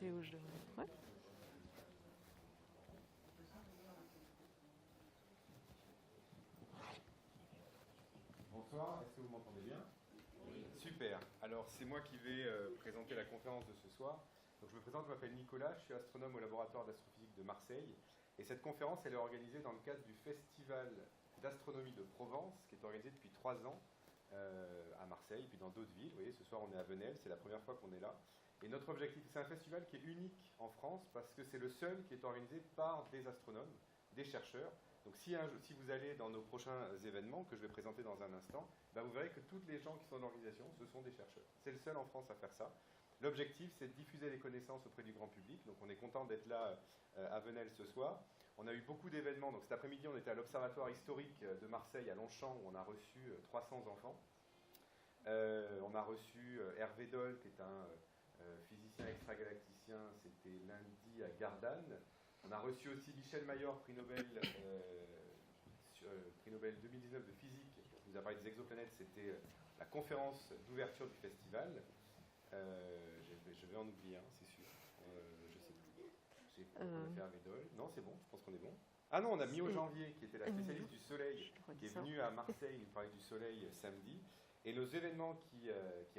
sais où je devrais. Ouais. Bonsoir, est-ce que vous m'entendez bien? Oui. Super. Alors, c'est moi qui vais présenter la conférence de ce soir. Donc, je me présente, je m'appelle Nicolas, je suis astronome au laboratoire d'astrophysique de Marseille. Et cette conférence, elle est organisée dans le cadre du Festival d'astronomie de Provence, qui est organisé depuis 3 ans à Marseille, puis dans d'autres villes. Vous voyez, ce soir, on est à Venelle, c'est la première fois qu'on est là. Et notre objectif, c'est un festival qui est unique en France, parce que c'est le seul qui est organisé par des astronomes, des chercheurs. Donc si vous allez dans nos prochains événements, que je vais présenter dans un instant, vous verrez que toutes les gens qui sont dans l'organisation, ce sont des chercheurs. C'est le seul en France à faire ça. L'objectif, c'est de diffuser les connaissances auprès du grand public. Donc on est content d'être là à Venelle ce soir. On a eu beaucoup d'événements. Donc cet après-midi, on était à l'Observatoire historique de Marseille, à Longchamp, où on a reçu 300 enfants. On a reçu Hervé Doll, qui est un physicien extragalacticien. C'était lundi à Gardanne. On a reçu aussi Michel Mayor, prix Nobel 2019 de physique, qui nous a parlé des exoplanètes. C'était la conférence d'ouverture du festival. Je vais en oublier un, c'est sûr. Je sais plus. On a fait Hervé Doll. Non, c'est bon, je pense qu'on est bon. Ah non, on a Mio Janvier, qui était la spécialiste du soleil, qui est venue à Marseille nous parler du soleil samedi. Et nos événements qui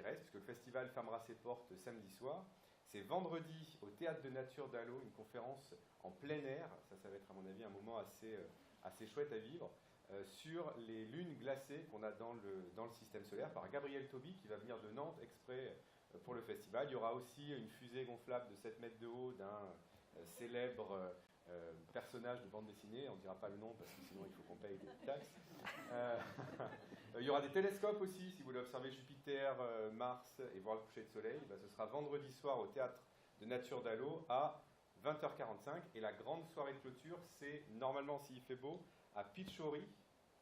restent, puisque le festival fermera ses portes samedi soir, c'est vendredi au Théâtre de Nature d'Allo, une conférence en plein air. Ça va être à mon avis un moment assez chouette à vivre, sur les lunes glacées qu'on a dans le système solaire, par Gabriel Toby, qui va venir de Nantes exprès pour le festival. Il y aura aussi une fusée gonflable de 7 mètres de haut d'un célèbre personnage de bande dessinée. On ne dira pas le nom parce que sinon il faut qu'on paye des taxes. Il y aura des télescopes aussi, si vous voulez observer Jupiter, Mars et voir le coucher de soleil. Ce sera vendredi soir au Théâtre de Nature d'Allo à 20h45. Et la grande soirée de clôture, c'est normalement, s'il fait beau, à Pichori. Je ne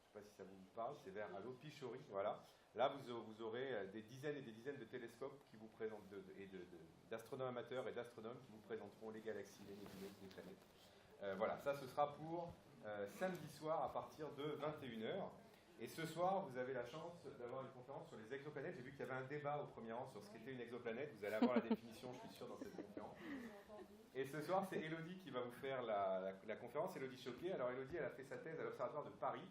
sais pas si ça vous parle, c'est vers Allo, Pichori, voilà. Là, vous aurez des dizaines et des dizaines de télescopes qui vous présentent, d'astronomes amateurs et d'astronomes qui vous présenteront les galaxies, les nébuleuses, les planètes. Voilà, ça ce sera pour samedi soir à partir de 21h. Et ce soir, vous avez la chance d'avoir une conférence sur les exoplanètes. J'ai vu qu'il y avait un débat au premier rang sur ce qu'était une exoplanète. Vous allez avoir la définition, je suis sûr, dans cette conférence. Et ce soir, c'est Élodie qui va vous faire la conférence, Élodie Choquet. Alors Élodie, elle a fait sa thèse à l'Observatoire de Paris,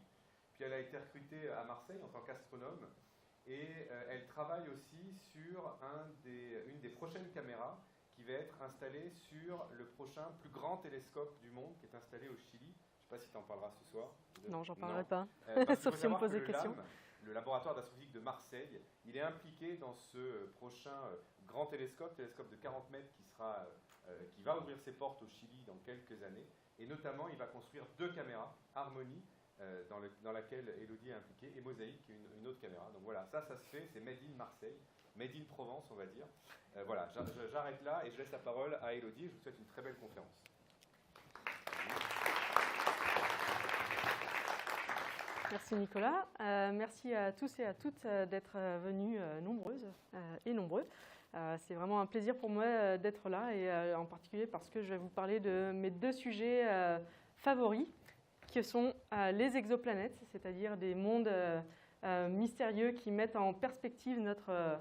puis elle a été recrutée à Marseille en tant qu'astronome. Et elle travaille aussi sur une des prochaines caméras qui va être installée sur le prochain plus grand télescope du monde, qui est installé au Chili. Je ne sais pas si tu en parleras ce soir. Non, j'en parlerai pas, sauf si on me pose des questions. Le laboratoire d'astrophysique de Marseille, il est impliqué dans ce prochain grand télescope de 40 mètres qui va ouvrir ses portes au Chili dans quelques années. Et notamment, il va construire 2 caméras, Harmony, dans laquelle Élodie est impliquée, et Mosaïque, une autre caméra. Donc voilà, ça se fait, c'est Made in Marseille, Made in Provence, on va dire. Voilà, j'arrête là et je laisse la parole à Élodie. Je vous souhaite une très belle conférence. Merci Nicolas. Merci à tous et à toutes d'être venus nombreuses et nombreux. C'est vraiment un plaisir pour moi d'être là, et en particulier parce que je vais vous parler de mes 2 sujets favoris, qui sont les exoplanètes, c'est-à-dire des mondes mystérieux qui mettent en perspective notre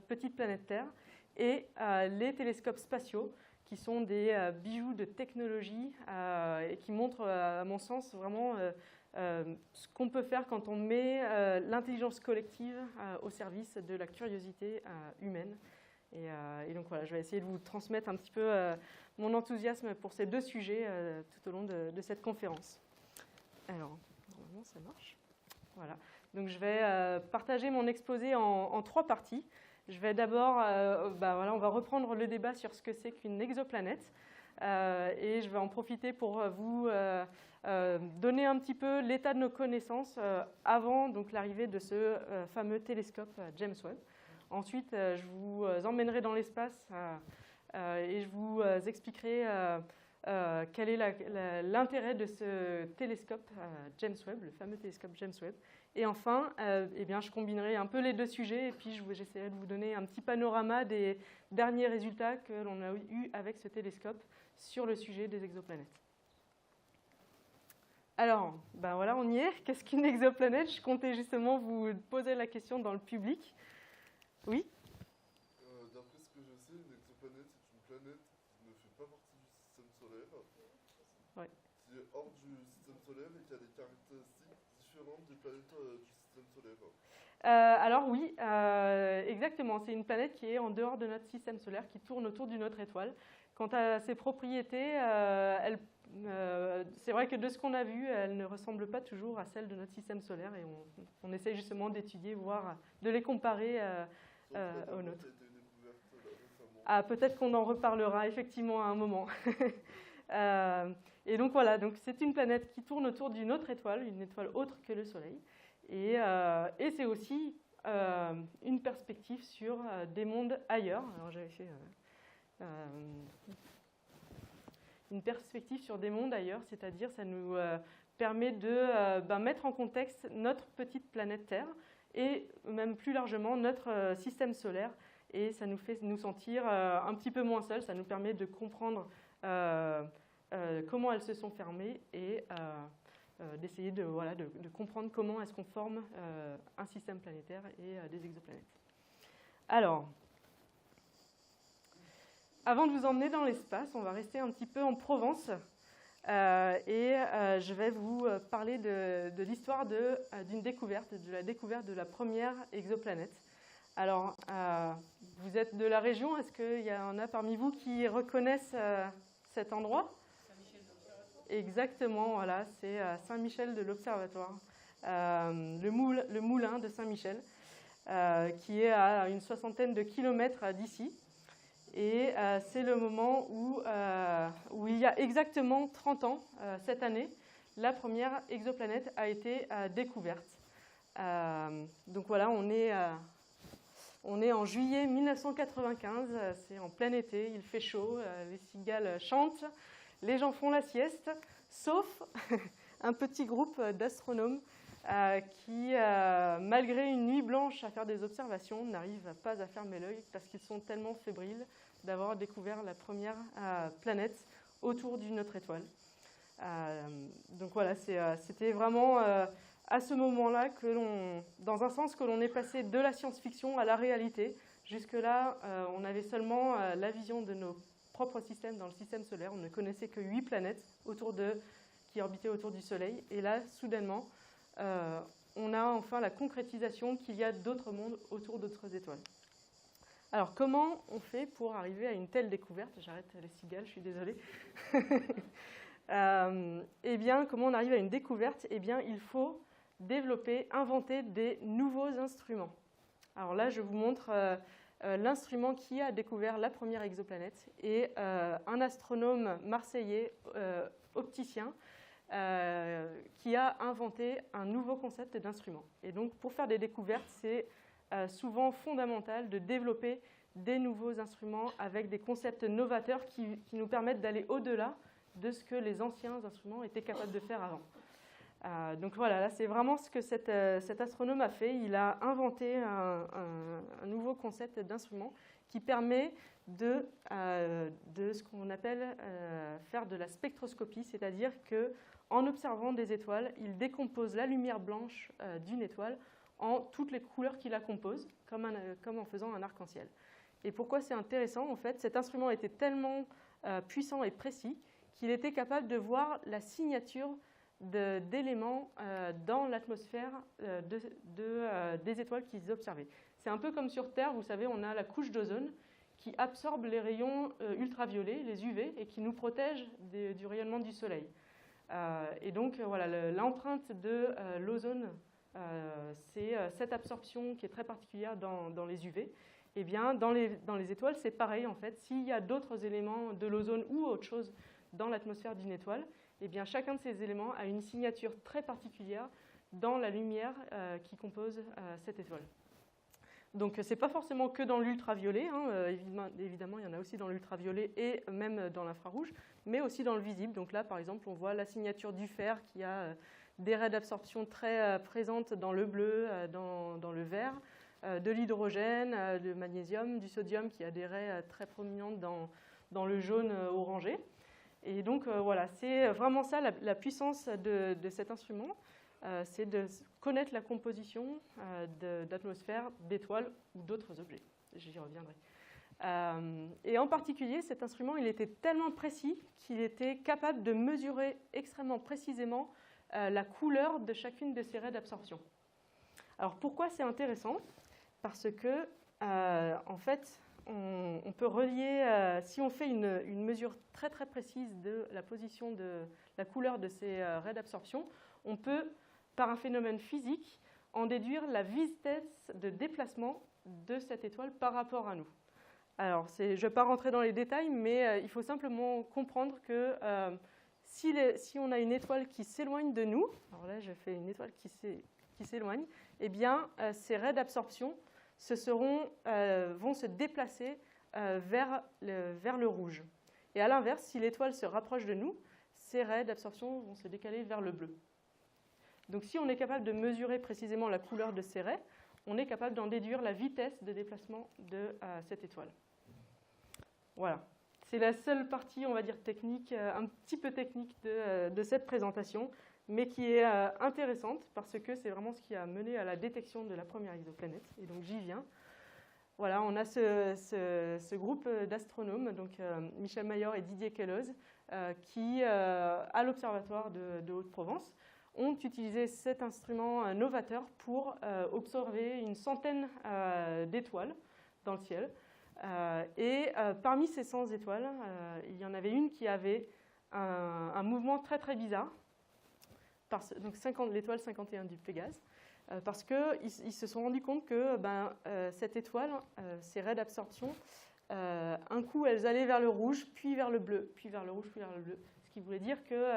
petite planète Terre, et les télescopes spatiaux, qui sont des bijoux de technologie et qui montrent, à mon sens, vraiment ce qu'on peut faire quand on met l'intelligence collective au service de la curiosité humaine. Et donc voilà, je vais essayer de vous transmettre un petit peu mon enthousiasme pour ces 2 sujets tout au long de cette conférence. Alors, normalement ça marche. Voilà. Donc je vais partager mon exposé en 3 parties. Je vais d'abord, on va reprendre le débat sur ce que c'est qu'une exoplanète, et je vais en profiter pour vous donner un petit peu l'état de nos connaissances avant l'arrivée de ce fameux télescope James Webb. Ensuite, je vous emmènerai dans l'espace et je vous expliquerai quel est l'intérêt de ce télescope James Webb, le fameux télescope James Webb. Et enfin, je combinerai un peu les 2 sujets, et puis j'essaierai de vous donner un petit panorama des derniers résultats que l'on a eu avec ce télescope sur le sujet des exoplanètes. Alors, voilà, on y est. Qu'est-ce qu'une exoplanète? Je comptais justement vous poser la question dans le public. Oui? D'après ce que je sais, une exoplanète, c'est une planète ne fait pas partie du système solaire, Ouais. qui est hors du système solaire et qui a des caractéristiques différentes des planètes du système solaire. Alors oui, exactement. C'est une planète qui est en dehors de notre système solaire, qui tourne autour d'une autre étoile. Quant à ses propriétés, c'est vrai que de ce qu'on a vu, elle ne ressemble pas toujours à celle de notre système solaire et on essaie justement d'étudier, voire de les comparer aux nôtres. Ah, peut-être qu'on en reparlera effectivement à un moment. Et donc voilà, donc c'est une planète qui tourne autour d'une autre étoile, une étoile autre que le Soleil. Et c'est aussi une perspective sur des mondes ailleurs. Alors j'avais fait une perspective sur des mondes ailleurs, c'est-à-dire ça nous permet de mettre en contexte notre petite planète Terre et même plus largement notre système solaire. Et ça nous fait nous sentir un petit peu moins seuls, ça nous permet de comprendre comment elles se sont formées et d'essayer de comprendre comment est-ce qu'on forme un système planétaire et des exoplanètes. Alors, avant de vous emmener dans l'espace, on va rester un petit peu en Provence et je vais vous parler de l'histoire d'une découverte, de la découverte de la première exoplanète. Alors, vous êtes de la région, est-ce qu'il y en a parmi vous qui reconnaissent cet endroit ? Exactement, voilà, c'est Saint-Michel de l'Observatoire, le moulin de Saint-Michel, qui est à une 60aine de kilomètres d'ici. Et c'est le moment où il y a exactement 30 ans, cette année, la première exoplanète a été découverte. Donc voilà, on est en juillet 1995, c'est en plein été, il fait chaud, les cigales chantent. Les gens font la sieste, sauf un petit groupe d'astronomes qui, malgré une nuit blanche à faire des observations, n'arrivent pas à fermer l'œil parce qu'ils sont tellement fébriles d'avoir découvert la première planète autour d'une autre étoile. Donc voilà, c'était vraiment à ce moment-là dans un sens, que l'on est passé de la science-fiction à la réalité. Jusque-là, on avait seulement la vision de nos propre système dans le système solaire. On ne connaissait que 8 planètes qui orbitaient autour du Soleil. Et là, soudainement, on a enfin la concrétisation qu'il y a d'autres mondes autour d'autres étoiles. Alors, comment on fait pour arriver à une telle découverte ? J'arrête les cigales, je suis désolée. Eh bien, comment on arrive à une découverte ? Eh bien, il faut inventer des nouveaux instruments. Alors là, je vous montre l'instrument qui a découvert la première exoplanète et un astronome marseillais, opticien, qui a inventé un nouveau concept d'instrument. Et donc, pour faire des découvertes, c'est souvent fondamental de développer des nouveaux instruments avec des concepts novateurs qui nous permettent d'aller au-delà de ce que les anciens instruments étaient capables de faire avant. Donc voilà, là c'est vraiment ce que cet astronome a fait. Il a inventé un nouveau concept d'instrument qui permet de ce qu'on appelle faire de la spectroscopie, c'est-à-dire qu'en observant des étoiles, il décompose la lumière blanche d'une étoile en toutes les couleurs qui la composent, comme en faisant un arc-en-ciel. Et pourquoi c'est intéressant ? En fait, cet instrument était tellement puissant et précis qu'il était capable de voir la signature d'éléments dans l'atmosphère des étoiles qu'ils observaient. C'est un peu comme sur Terre, vous savez, on a la couche d'ozone qui absorbe les rayons ultraviolets, les UV, et qui nous protège du rayonnement du Soleil. Et donc, voilà, l'empreinte de l'ozone, c'est cette absorption qui est très particulière dans les UV. Eh bien, dans les étoiles, c'est pareil, en fait. S'il y a d'autres éléments de l'ozone ou autre chose dans l'atmosphère d'une étoile, eh bien, chacun de ces éléments a une signature très particulière dans la lumière qui compose cette étoile. Donc, ce n'est pas forcément que dans l'ultraviolet, hein, évidemment, il y en a aussi dans l'ultraviolet et même dans l'infrarouge, mais aussi dans le visible. Donc là, par exemple, on voit la signature du fer qui a des raies d'absorption très présentes dans le bleu, dans le vert, de l'hydrogène, du magnésium, du sodium qui a des raies très prominentes dans le jaune orangé. Et donc, voilà, c'est vraiment ça la puissance de cet instrument, c'est de connaître la composition d'atmosphères, d'étoiles ou d'autres objets. J'y reviendrai. Et en particulier, cet instrument, il était tellement précis qu'il était capable de mesurer extrêmement précisément la couleur de chacune de ces raies d'absorption. Alors pourquoi c'est intéressant? Parce que, en fait, on peut relier, si on fait une mesure très très précise de la position de la couleur de ces raies d'absorption, on peut, par un phénomène physique, en déduire la vitesse de déplacement de cette étoile par rapport à nous. Alors, je ne vais pas rentrer dans les détails, mais il faut simplement comprendre que si on a une étoile qui s'éloigne de nous, alors là j'ai fait une étoile qui s'éloigne, eh bien ces raies d'absorption vont se déplacer vers le rouge. Et à l'inverse, si l'étoile se rapproche de nous, ces raies d'absorption vont se décaler vers le bleu. Donc si on est capable de mesurer précisément la couleur de ces raies, on est capable d'en déduire la vitesse de déplacement de cette étoile. Voilà. C'est la seule partie, on va dire, technique, un petit peu technique de cette présentation, mais qui est intéressante parce que c'est vraiment ce qui a mené à la détection de la première exoplanète. Et donc j'y viens. Voilà, on a ce groupe d'astronomes, donc Michel Mayor et Didier Queloz, qui, à l'Observatoire de Haute-Provence, ont utilisé cet instrument novateur pour observer une centaine d'étoiles dans le ciel. Et parmi ces 100 étoiles, il y en avait une qui avait un mouvement très très bizarre, donc l'étoile 51 du Pégase, parce qu'ils se sont rendus compte que cette étoile, ses raies d'absorption, un coup elles allaient vers le rouge, puis vers le bleu, puis vers le rouge, puis vers le bleu, ce qui voulait dire que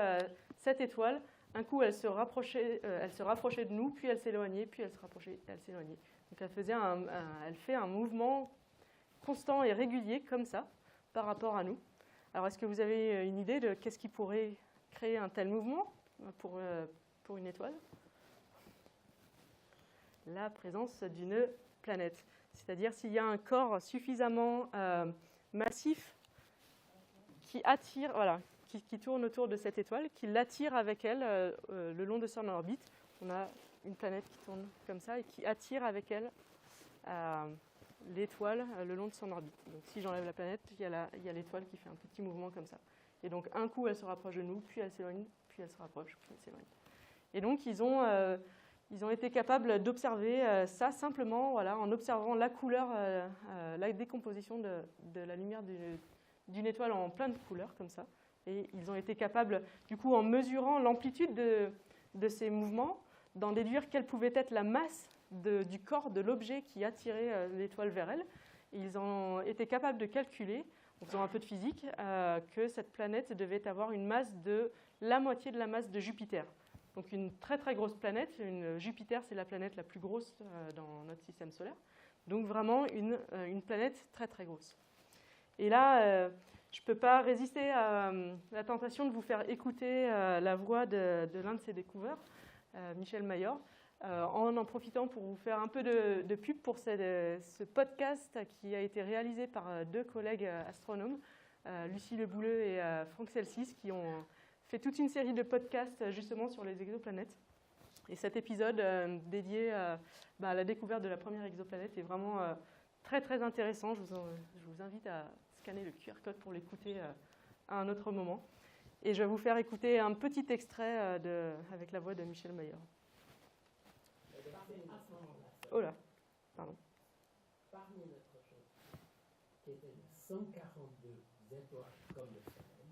cette étoile, un coup elle se rapprochait de nous, puis elle s'éloignait, puis elle se rapprochait, elle s'éloignait. Donc elle fait un mouvement constant et régulier comme ça par rapport à nous. Alors est-ce que vous avez une idée de qu'est-ce qui pourrait créer un tel mouvement pour une étoile? La présence d'une planète. C'est-à-dire s'il y a un corps suffisamment massif qui attire, voilà, qui tourne autour de cette étoile, qui l'attire avec elle le long de son orbite. On a une planète qui tourne comme ça et qui attire avec elle l'étoile le long de son orbite. Donc si j'enlève la planète, il y a l'étoile qui fait un petit mouvement comme ça. Et donc un coup elle se rapproche de nous, puis elle s'éloigne, puis elle se rapproche, puis elle s'éloigne. Et donc ils ont été capables d'observer ça simplement, voilà, en observant la couleur, la décomposition de la lumière d'une étoile en plein de couleurs comme ça. Et ils ont été capables, du coup, en mesurant l'amplitude de ces mouvements, d'en déduire quelle pouvait être la masse du corps de l'objet qui attirait l'étoile vers elle. Et ils ont été capables de calculer, en faisant un peu de physique, que cette planète devait avoir une masse de la moitié de la masse de Jupiter. Donc une très très grosse planète. Jupiter, c'est la planète la plus grosse dans notre système solaire. Donc vraiment une planète très très grosse. Et là, je ne peux pas résister à la tentation de vous faire écouter la voix de l'un de ses découvreurs, Michel Mayor, en profitant pour vous faire un peu de pub pour ce podcast qui a été réalisé par deux collègues astronomes, Lucie Lebouleux et Franck Celsis, qui ont fait toute une série de podcasts justement sur les exoplanètes. Et cet épisode dédié à la découverte de la première exoplanète est vraiment très très intéressant. Je vous invite à scanner le QR code pour l'écouter à un autre moment. Et je vais vous faire écouter un petit extrait avec la voix de Michel Mayor. Oh là, pardon. Parmi notre chose, qui était 142 étoiles comme le Soleil,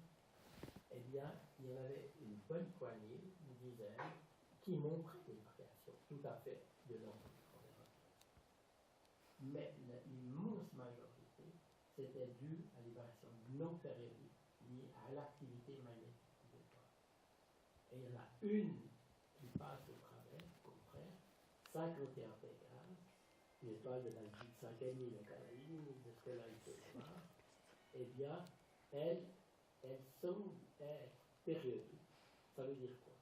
eh bien, il y en avait une bonne poignée, une dizaine, qui montraient des variations tout à fait de l'ordre qu'on verra. Mais l'immense majorité, c'était dû à des variations non périodiques liées à l'activité magnétique des étoiles. Et il y en a une qui passe au travers, au contraire, 51 Pégase, une étoile de la 5e de Canaline, de ce que là il peut voir, eh bien, elles semblent être périodiques. Ça veut dire quoi?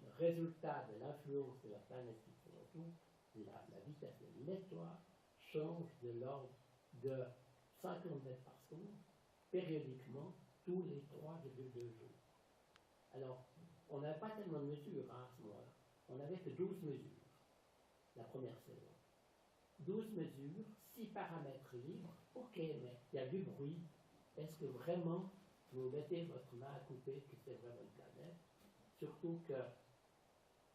Le résultat de l'influence de la planète qui tourne autour, la vitesse de l'étoile change de l'ordre de 50 mètres par seconde, périodiquement, tous les 3,2 jours. Alors, on n'avait pas tellement de mesures à ce moment-là. On n'avait que 12 mesures, la première saison. 12 mesures, 6 paramètres libres, ok, mais il y a du bruit. Est-ce que vraiment vous mettez votre main à couper que c'est vraiment une planète? Surtout que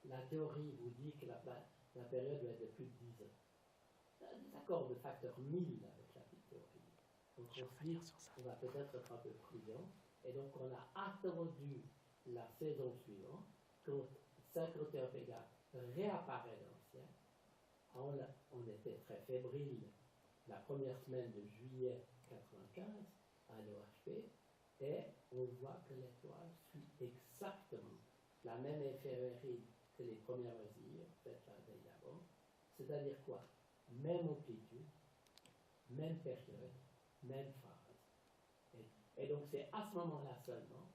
la théorie vous dit que la période doit être de plus de 10 ans. D'accord, de facteur 1000 avec la petite théorie. Donc on se dit, on va peut-être être un peu prudent. Et donc on a attendu la saison suivante, quand 51 Pégase réapparaît dans le ciel. On était très fébrile la première semaine de juillet 95 à l'OHP, et on voit que l'étoile suit exactement la même éphéméride que les premières mesures faites la veille d'avant. C'est-à-dire quoi? Même amplitude, même période, même phase. Et donc c'est à ce moment-là seulement,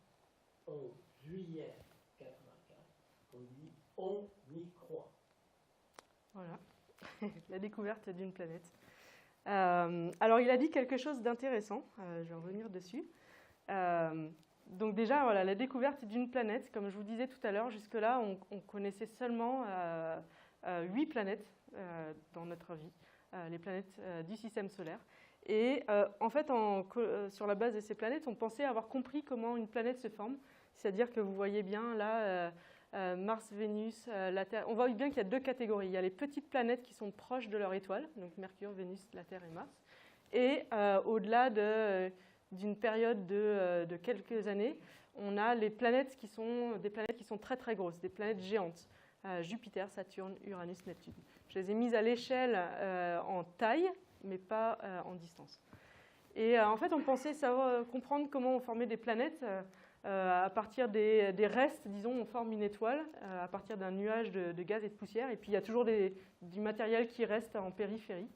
en juillet 84, qu'on dit on y croit. Voilà, la découverte d'une planète. Alors il a dit quelque chose d'intéressant, je vais revenir dessus. Donc déjà, voilà, la découverte d'une planète, comme je vous disais tout à l'heure, jusque-là, on connaissait seulement 8 planètes dans notre vie, les planètes du système solaire. Et en fait, sur la base de ces planètes, on pensait avoir compris comment une planète se forme. C'est-à-dire que vous voyez bien là, Mars, Vénus, la Terre. On voit bien qu'il y a 2 catégories. Il y a les petites planètes qui sont proches de leur étoile, donc Mercure, Vénus, la Terre et Mars. Et au-delà d'une période de quelques années, on a les planètes qui sont des planètes qui sont très très grosses, des planètes géantes. Jupiter, Saturne, Uranus, Neptune. Je les ai mises à l'échelle en taille, mais pas en distance. Et en fait, on pensait savoir comprendre comment on formait des planètes à partir des restes, disons, on forme une étoile à partir d'un nuage de gaz et de poussière, et puis il y a toujours du matériel qui reste en périphérie.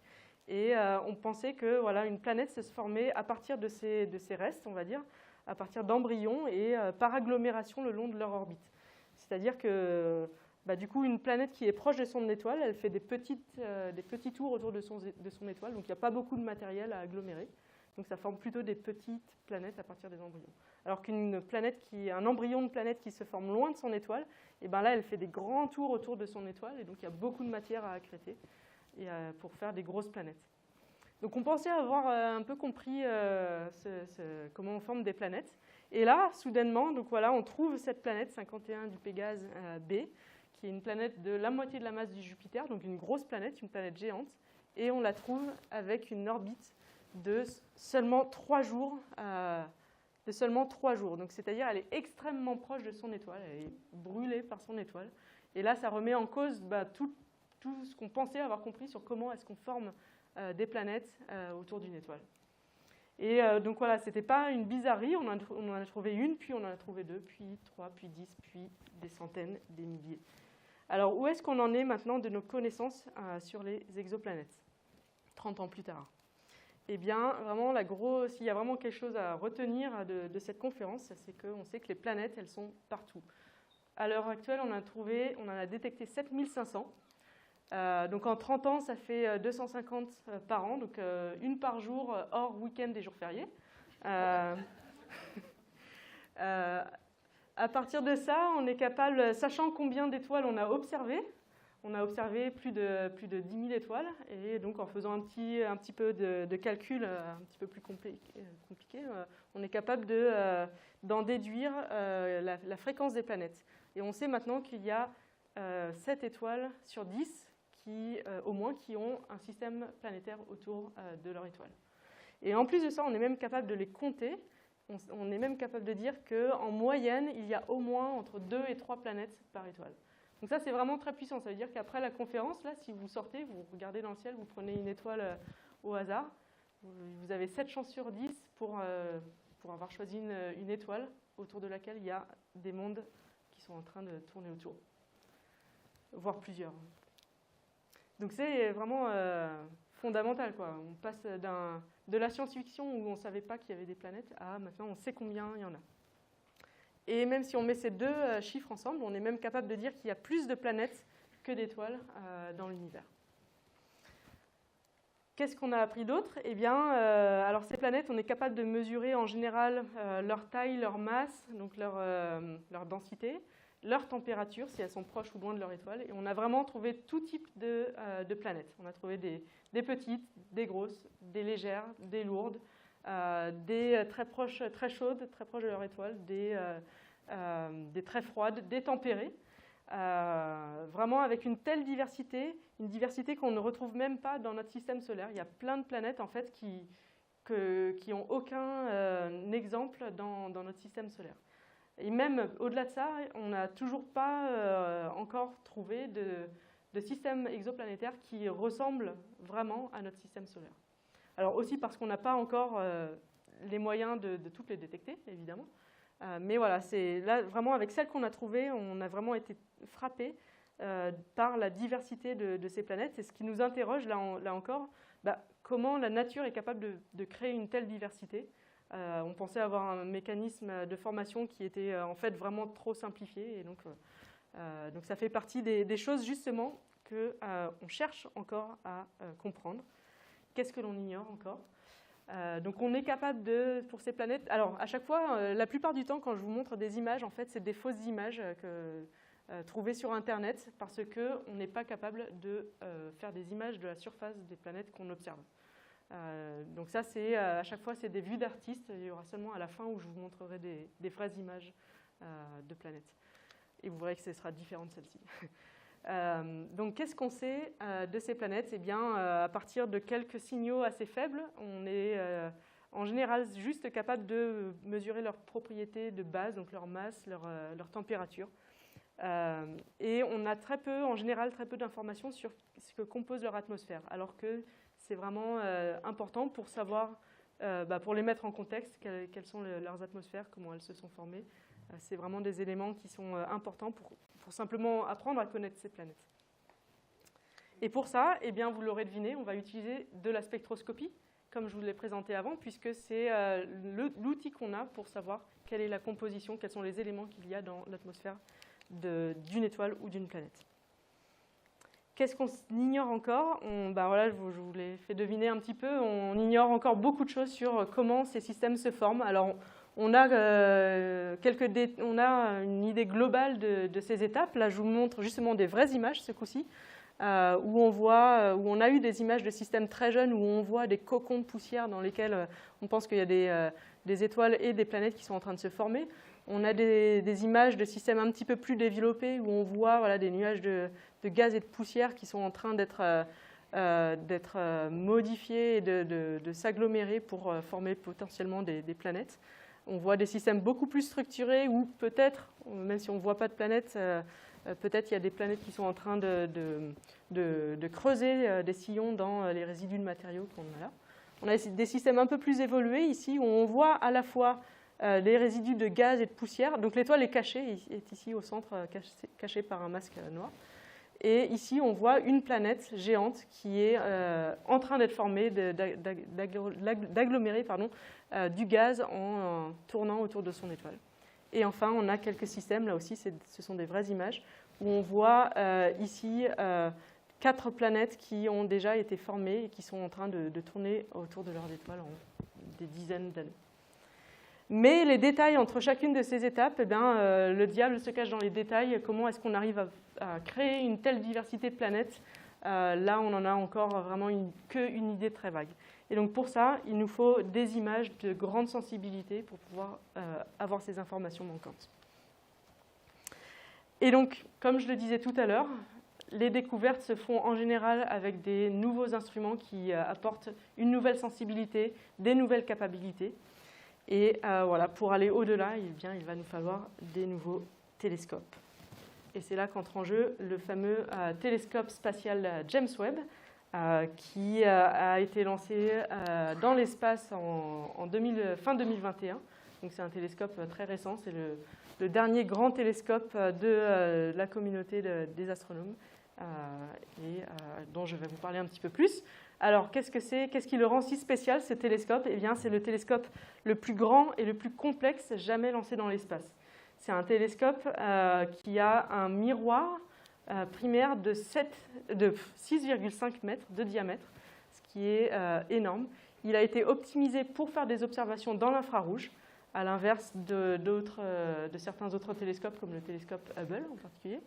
Et on pensait que voilà, une planète se formait à partir de ces restes, on va dire, à partir d'embryons et par agglomération le long de leur orbite. C'est-à-dire que du coup, une planète qui est proche de son étoile, elle fait des petits tours autour de son étoile, donc il n'y a pas beaucoup de matériel à agglomérer. Donc ça forme plutôt des petites planètes à partir des embryons. Alors un embryon de planète qui se forme loin de son étoile, et ben là, elle fait des grands tours autour de son étoile, et donc il y a beaucoup de matière à accréter pour faire des grosses planètes. Donc on pensait avoir un peu compris comment on forme des planètes. Et là, soudainement, donc voilà, on trouve cette planète 51 du Pégase B, qui est une planète de la moitié de la masse du Jupiter, donc une grosse planète, une planète géante, et on la trouve avec une orbite de seulement 3 jours. Donc c'est-à-dire elle est extrêmement proche de son étoile, elle est brûlée par son étoile. Et là, ça remet en cause tout ce qu'on pensait avoir compris sur comment est-ce qu'on forme des planètes autour d'une étoile. Et donc voilà, c'était pas une bizarrerie, on en a trouvé une, puis on en a trouvé 2, puis 3, puis 10, puis des centaines, des milliers. Alors où est-ce qu'on en est maintenant de nos connaissances sur les exoplanètes, 30 ans plus tard? Eh bien, vraiment, s'il y a vraiment quelque chose à retenir de cette conférence, c'est qu'on sait que les planètes, elles sont partout. À l'heure actuelle, on en a détecté 7500. Donc en 30 ans, ça fait 250 par an, donc une par jour hors week-end et jours fériés. À partir de ça, on est capable, sachant combien d'étoiles on a observé plus de 10 000 étoiles, et donc en faisant un petit peu de calcul un petit peu plus compliqué, on est capable d'en déduire la fréquence des planètes. Et on sait maintenant qu'il y a 7 étoiles sur 10 au moins qui ont un système planétaire autour de leur étoile. Et en plus de ça, on est même capable de les compter. On est même capable de dire qu'en moyenne, il y a au moins entre 2 et 3 planètes par étoile. Donc ça, c'est vraiment très puissant. Ça veut dire qu'après la conférence, là, si vous sortez, vous regardez dans le ciel, vous prenez une étoile au hasard, vous avez 7 chances sur 10 pour avoir choisi une étoile autour de laquelle il y a des mondes qui sont en train de tourner autour, voire plusieurs. Donc c'est vraiment fondamental, quoi. On passe de la science-fiction où on ne savait pas qu'il y avait des planètes à maintenant on sait combien il y en a. Et même si on met ces 2 chiffres ensemble, on est même capable de dire qu'il y a plus de planètes que d'étoiles dans l'univers. Qu'est-ce qu'on a appris d'autre? Eh bien, alors ces planètes, on est capable de mesurer en général leur taille, leur masse, donc leur densité, leur température, si elles sont proches ou loin de leur étoile. Et on a vraiment trouvé tout type de planètes. On a trouvé des petites, des grosses, des légères, des lourdes, des très proches, très chaudes, très proches de leur étoile, des très froides, des tempérées. Vraiment avec une telle diversité, une diversité qu'on ne retrouve même pas dans notre système solaire. Il y a plein de planètes en fait qui n'ont aucun exemple dans notre système solaire. Et même au-delà de ça, on n'a toujours pas encore trouvé de système exoplanétaire qui ressemble vraiment à notre système solaire. Alors aussi parce qu'on n'a pas encore les moyens de toutes les détecter, évidemment. Mais voilà, c'est là vraiment avec celles qu'on a trouvées, on a vraiment été frappés par la diversité de ces planètes. Et ce qui nous interroge là encore, comment la nature est capable de créer une telle diversité. On pensait avoir un mécanisme de formation qui était en fait vraiment trop simplifié. Et donc ça fait partie des choses justement qu'on cherche encore à comprendre. Qu'est-ce que l'on ignore encore ? Donc on est capable pour ces planètes, alors à chaque fois, la plupart du temps quand je vous montre des images, en fait c'est des fausses images trouvées sur internet parce qu'on n'est pas capable de faire des images de la surface des planètes qu'on observe. Donc ça c'est à chaque fois c'est des vues d'artistes, il y aura seulement à la fin où je vous montrerai des vraies images de planètes. Et vous verrez que ce sera différent de celle-ci. Donc, qu'est-ce qu'on sait de ces planètes ? Eh bien, à partir de quelques signaux assez faibles, on est en général juste capable de mesurer leurs propriétés de base, donc leur masse, leur température. Et on a en général très peu d'informations sur ce que compose leur atmosphère, alors que c'est vraiment important pour savoir, pour les mettre en contexte, quelles sont leurs atmosphères, comment elles se sont formées. C'est vraiment des éléments qui sont importants pour simplement apprendre à connaître ces planètes. Et pour ça, eh bien, vous l'aurez deviné, on va utiliser de la spectroscopie, comme je vous l'ai présenté avant, puisque c'est l'outil qu'on a pour savoir quelle est la composition, quels sont les éléments qu'il y a dans l'atmosphère d'une étoile ou d'une planète. Qu'est-ce qu'on ignore encore ? Voilà, je vous l'ai fait deviner un petit peu, on ignore encore beaucoup de choses sur comment ces systèmes se forment. Alors, on a une idée globale de ces étapes. Là, je vous montre justement des vraies images ce coup-ci, où on a eu des images de systèmes très jeunes, où on voit des cocons de poussière dans lesquels on pense qu'il y a des étoiles et des planètes qui sont en train de se former. On a des images de systèmes un petit peu plus développés, où on voit des nuages de gaz et de poussière qui sont en train d'être modifiés et de s'agglomérer pour former potentiellement des planètes. On voit des systèmes beaucoup plus structurés où peut-être, même si on ne voit pas de planètes, peut-être il y a des planètes qui sont en train de creuser des sillons dans les résidus de matériaux qu'on a là. On a des systèmes un peu plus évolués ici où on voit à la fois les résidus de gaz et de poussière. Donc l'étoile est cachée, est ici au centre, cachée par un masque noir. Et ici, on voit une planète géante qui est en train d'être formée, d'agglomérer du gaz en tournant autour de son étoile. Et enfin, on a quelques systèmes, là aussi, ce sont des vraies images, où on voit ici 4 planètes qui ont déjà été formées et qui sont en train de tourner autour de leur étoile en des dizaines d'années. Mais les détails entre chacune de ces étapes, le diable se cache dans les détails. Comment est-ce qu'on arrive à créer une telle diversité de planètes ? Là, on en a encore vraiment qu'une idée très vague. Et donc pour ça, il nous faut des images de grande sensibilité pour pouvoir avoir ces informations manquantes. Et donc, comme je le disais tout à l'heure, les découvertes se font en général avec des nouveaux instruments qui apportent une nouvelle sensibilité, des nouvelles capacités. Et pour aller au-delà, il va nous falloir des nouveaux télescopes. Et c'est là qu'entre en jeu le fameux télescope spatial James Webb, qui a été lancé dans l'espace fin 2021. Donc c'est un télescope très récent, c'est le dernier grand télescope de la communauté des astronomes, dont je vais vous parler un petit peu plus. Alors, qu'est-ce que c'est ? Qu'est-ce qui le rend si spécial, ce télescope ? Eh bien, c'est le télescope le plus grand et le plus complexe jamais lancé dans l'espace. C'est un télescope qui a un miroir primaire de 6,5 mètres de diamètre, ce qui est énorme. Il a été optimisé pour faire des observations dans l'infrarouge. à l'inverse de certains autres télescopes, comme le télescope Hubble en particulier.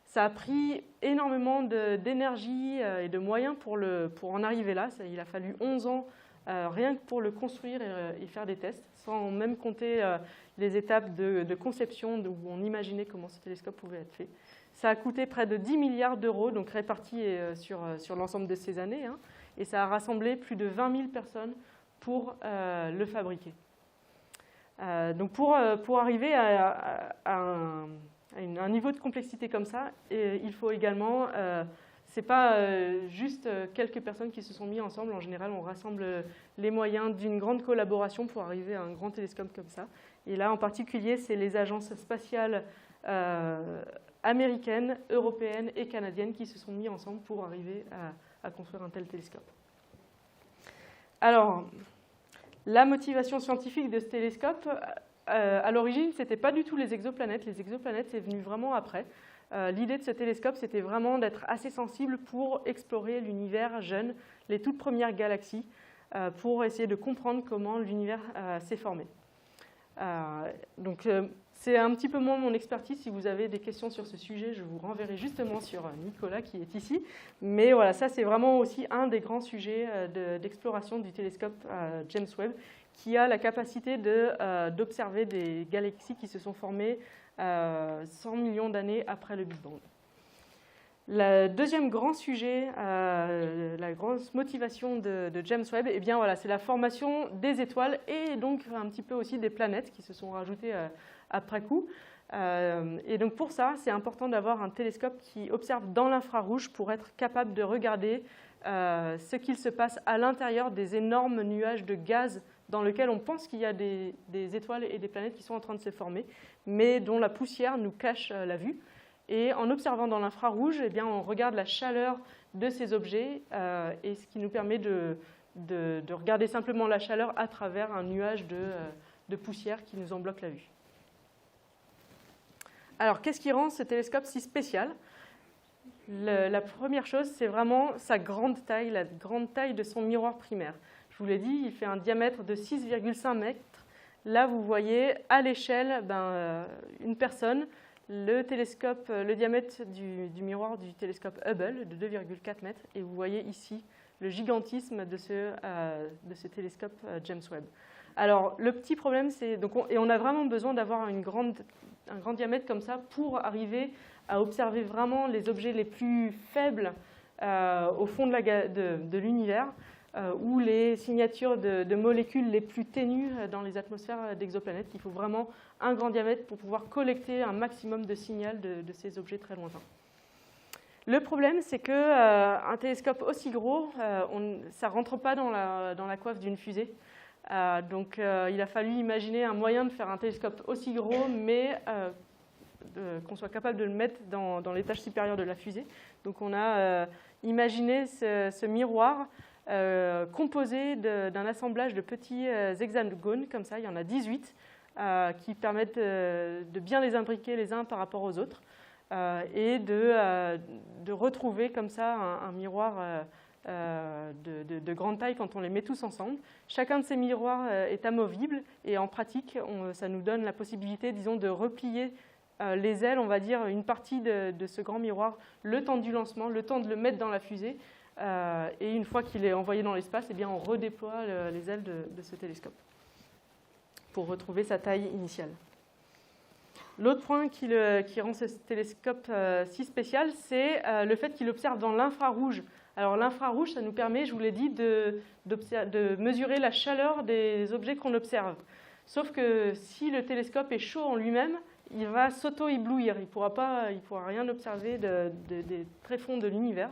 Ça a pris énormément d'énergie et de moyens pour en arriver là. Il a fallu 11 ans rien que pour le construire et faire des tests, sans même compter les étapes de conception où on imaginait comment ce télescope pouvait être fait. Ça a coûté près de 10 milliards d'euros, donc répartis sur l'ensemble de ces années, hein, et ça a rassemblé plus de 20 000 personnes pour le fabriquer. Donc pour arriver à un niveau de complexité comme ça, il faut également, c'est pas juste quelques personnes qui se sont mis ensemble. En général, on rassemble les moyens d'une grande collaboration pour arriver à un grand télescope comme ça. Et là, en particulier, c'est les agences spatiales américaines, européennes et canadiennes qui se sont mis ensemble pour arriver à construire un tel télescope. Alors, la motivation scientifique de ce télescope, à l'origine, ce n'était pas du tout les exoplanètes. Les exoplanètes, c'est venu vraiment après. L'idée de ce télescope, c'était vraiment d'être assez sensible pour explorer l'univers jeune, les toutes premières galaxies, pour essayer de comprendre comment l'univers s'est formé. Donc, c'est un petit peu moins mon expertise. Si vous avez des questions sur ce sujet, je vous renverrai justement sur Nicolas qui est ici. Mais voilà, ça c'est vraiment aussi un des grands sujets d'exploration du télescope James Webb, qui a la capacité d'observer des galaxies qui se sont formées 100 millions d'années après le Big Bang. Le deuxième grand sujet, la grosse motivation de James Webb, eh bien, voilà, c'est la formation des étoiles et donc un petit peu aussi des planètes qui se sont rajoutées après coup. Et donc pour ça, c'est important d'avoir un télescope qui observe dans l'infrarouge pour être capable de regarder ce qu'il se passe à l'intérieur des énormes nuages de gaz dans lesquels on pense qu'il y a des étoiles et des planètes qui sont en train de se former, mais dont la poussière nous cache la vue. Et en observant dans l'infrarouge, eh bien, on regarde la chaleur de ces objets, et ce qui nous permet de regarder simplement la chaleur à travers un nuage de poussière qui nous en bloque la vue. Alors, qu'est-ce qui rend ce télescope si spécial ? La première chose, c'est vraiment sa grande taille, la grande taille de son miroir primaire. Je vous l'ai dit, il fait un diamètre de 6,5 mètres. Là, vous voyez à l'échelle une personne. Le diamètre du miroir du télescope Hubble de 2,4 mètres. Et vous voyez ici le gigantisme de ce télescope James Webb. Alors, le petit problème, c'est... Et on a vraiment besoin d'avoir un grand diamètre comme ça pour arriver à observer vraiment les objets les plus faibles au fond de l'univers, ou les signatures de molécules les plus ténues dans les atmosphères d'exoplanètes. Il faut vraiment un grand diamètre pour pouvoir collecter un maximum de signal de ces objets très lointains. Le problème, c'est qu'un télescope aussi gros, ça ne rentre pas dans la coiffe d'une fusée. Donc il a fallu imaginer un moyen de faire un télescope aussi gros, mais qu'on soit capable de le mettre dans l'étage supérieur de la fusée. Donc on a imaginé ce miroir composé d'un assemblage de petits hexagones, comme ça, il y en a 18, qui permettent de bien les imbriquer les uns par rapport aux autres, et de retrouver comme ça un miroir de grande taille quand on les met tous ensemble. Chacun de ces miroirs est amovible, et en pratique, ça nous donne la possibilité, disons, de replier les ailes, on va dire, une partie de ce grand miroir, le temps du lancement, le temps de le mettre dans la fusée, et une fois qu'il est envoyé dans l'espace, eh bien, on redéploie les ailes de ce télescope pour retrouver sa taille initiale. L'autre point qui rend ce télescope si spécial, c'est le fait qu'il observe dans l'infrarouge. Alors l'infrarouge, ça nous permet, je vous l'ai dit, de mesurer la chaleur des objets qu'on observe. Sauf que si le télescope est chaud en lui-même, il va s'auto-éblouir. Il ne pourra rien observer des tréfonds de l'univers.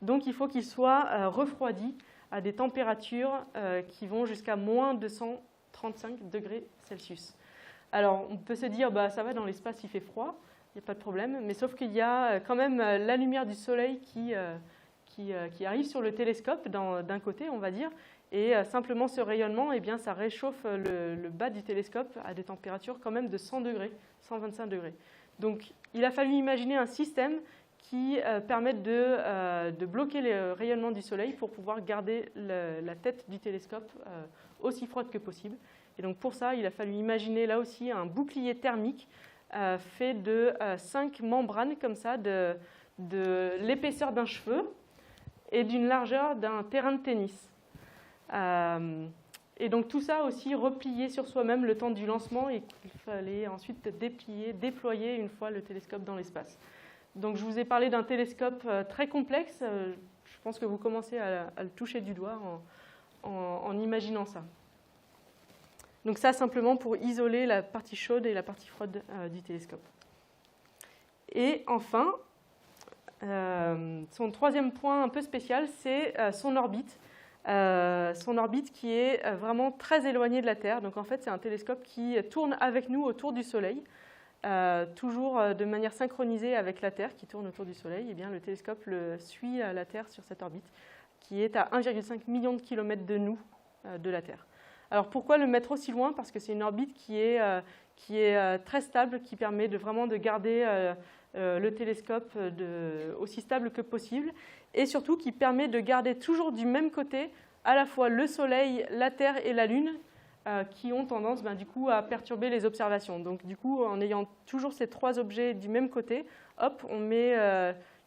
Donc il faut qu'il soit refroidi à des températures qui vont jusqu'à moins 235 degrés Celsius. Alors on peut se dire, ça va, dans l'espace il fait froid, il n'y a pas de problème, mais sauf qu'il y a quand même la lumière du soleil qui arrive sur le télescope d'un côté, on va dire, et simplement ce rayonnement, eh bien, ça réchauffe le bas du télescope à des températures quand même de 100 degrés, 125 degrés. Donc il a fallu imaginer un système qui permette de bloquer le rayonnement du soleil pour pouvoir garder la tête du télescope aussi froide que possible. Et donc pour ça, il a fallu imaginer là aussi un bouclier thermique fait de 5 membranes comme ça, de l'épaisseur d'un cheveu et d'une largeur d'un terrain de tennis. Et donc tout ça aussi replié sur soi-même le temps du lancement et qu'il fallait ensuite déployer une fois le télescope dans l'espace. Donc je vous ai parlé d'un télescope très complexe. Je pense que vous commencez à le toucher du doigt en imaginant ça. Donc ça simplement pour isoler la partie chaude et la partie froide du télescope. Et enfin, son troisième point un peu spécial, c'est son orbite. Son orbite qui est vraiment très éloignée de la Terre. Donc en fait, c'est un télescope qui tourne avec nous autour du Soleil, toujours de manière synchronisée avec la Terre qui tourne autour du Soleil. Et bien, le télescope suit la Terre sur cette orbite, qui est à 1,5 million de kilomètres de nous, de la Terre. Alors pourquoi le mettre aussi loin? Parce que c'est une orbite qui est très stable, qui permet vraiment de garder le télescope aussi stable que possible, et surtout qui permet de garder toujours du même côté à la fois le Soleil, la Terre et la Lune, qui ont tendance du coup, à perturber les observations. Donc du coup, en ayant toujours ces trois objets du même côté, hop, on met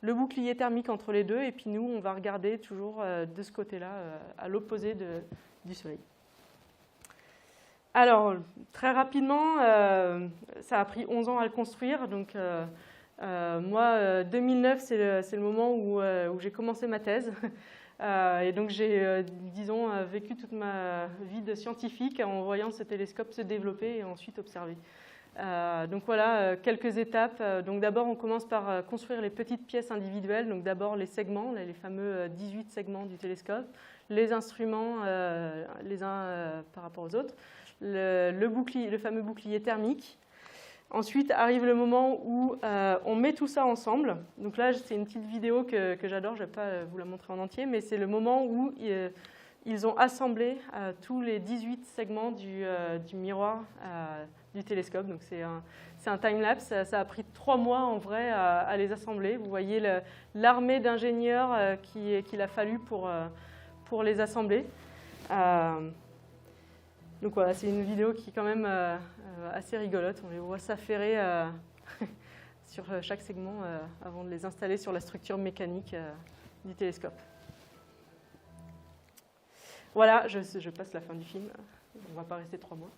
le bouclier thermique entre les deux, et puis nous, on va regarder toujours de ce côté-là, à l'opposé du Soleil. Alors, très rapidement, ça a pris 11 ans à le construire. Donc, moi, 2009, c'est le moment où j'ai commencé ma thèse. Et donc, j'ai, disons, vécu toute ma vie de scientifique en voyant ce télescope se développer et ensuite observer. Donc voilà, quelques étapes. Donc d'abord, on commence par construire les petites pièces individuelles. Donc d'abord, les segments, les fameux 18 segments du télescope, les instruments les uns par rapport aux autres. Le fameux bouclier thermique. Ensuite arrive le moment où on met tout ça ensemble. Donc là, c'est une petite vidéo que j'adore, je ne vais pas vous la montrer en entier, mais c'est le moment où ils ont assemblé tous les 18 segments du miroir du télescope. Donc c'est un time-lapse, ça a pris 3 mois en vrai à les assembler. Vous voyez l'armée d'ingénieurs qu'il a fallu pour les assembler. Donc voilà, c'est une vidéo qui est quand même assez rigolote. On les voit s'affairer sur chaque segment avant de les installer sur la structure mécanique du télescope. Voilà, je passe la fin du film. On ne va pas rester 3 mois.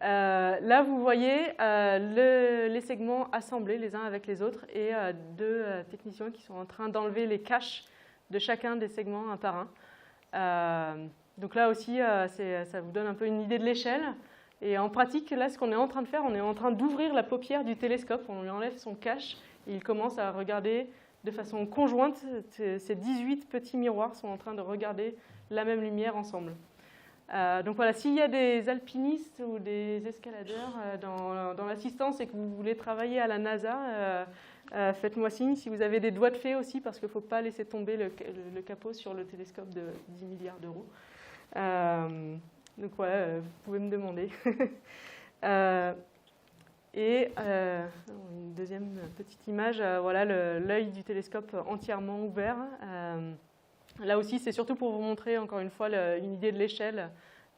Là, vous voyez les segments assemblés les uns avec les autres et 2 techniciens qui sont en train d'enlever les caches de chacun des segments un par un. Donc là aussi, ça vous donne un peu une idée de l'échelle. Et en pratique, là, ce qu'on est en train de faire, on est en train d'ouvrir la paupière du télescope. On lui enlève son cache et il commence à regarder de façon conjointe. Ces 18 petits miroirs sont en train de regarder la même lumière ensemble. Donc voilà, s'il y a des alpinistes ou des escaladeurs dans l'assistance et que vous voulez travailler à la NASA, faites-moi signe. Si vous avez des doigts de fée aussi, parce qu'il ne faut pas laisser tomber le capot sur le télescope de 10 milliards d'euros. Donc voilà, vous pouvez me demander. Une deuxième petite image, voilà l'œil du télescope entièrement ouvert. Là aussi, c'est surtout pour vous montrer encore une fois une idée de l'échelle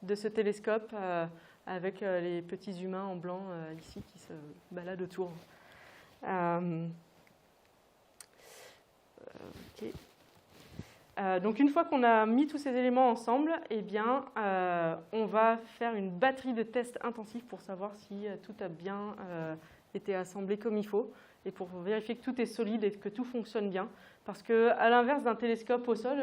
de ce télescope avec les petits humains en blanc ici qui se baladent autour. Okay. Donc une fois qu'on a mis tous ces éléments ensemble, eh bien, on va faire une batterie de tests intensifs pour savoir si tout a bien été assemblé comme il faut et pour vérifier que tout est solide et que tout fonctionne bien. Parce qu'à l'inverse d'un télescope au sol,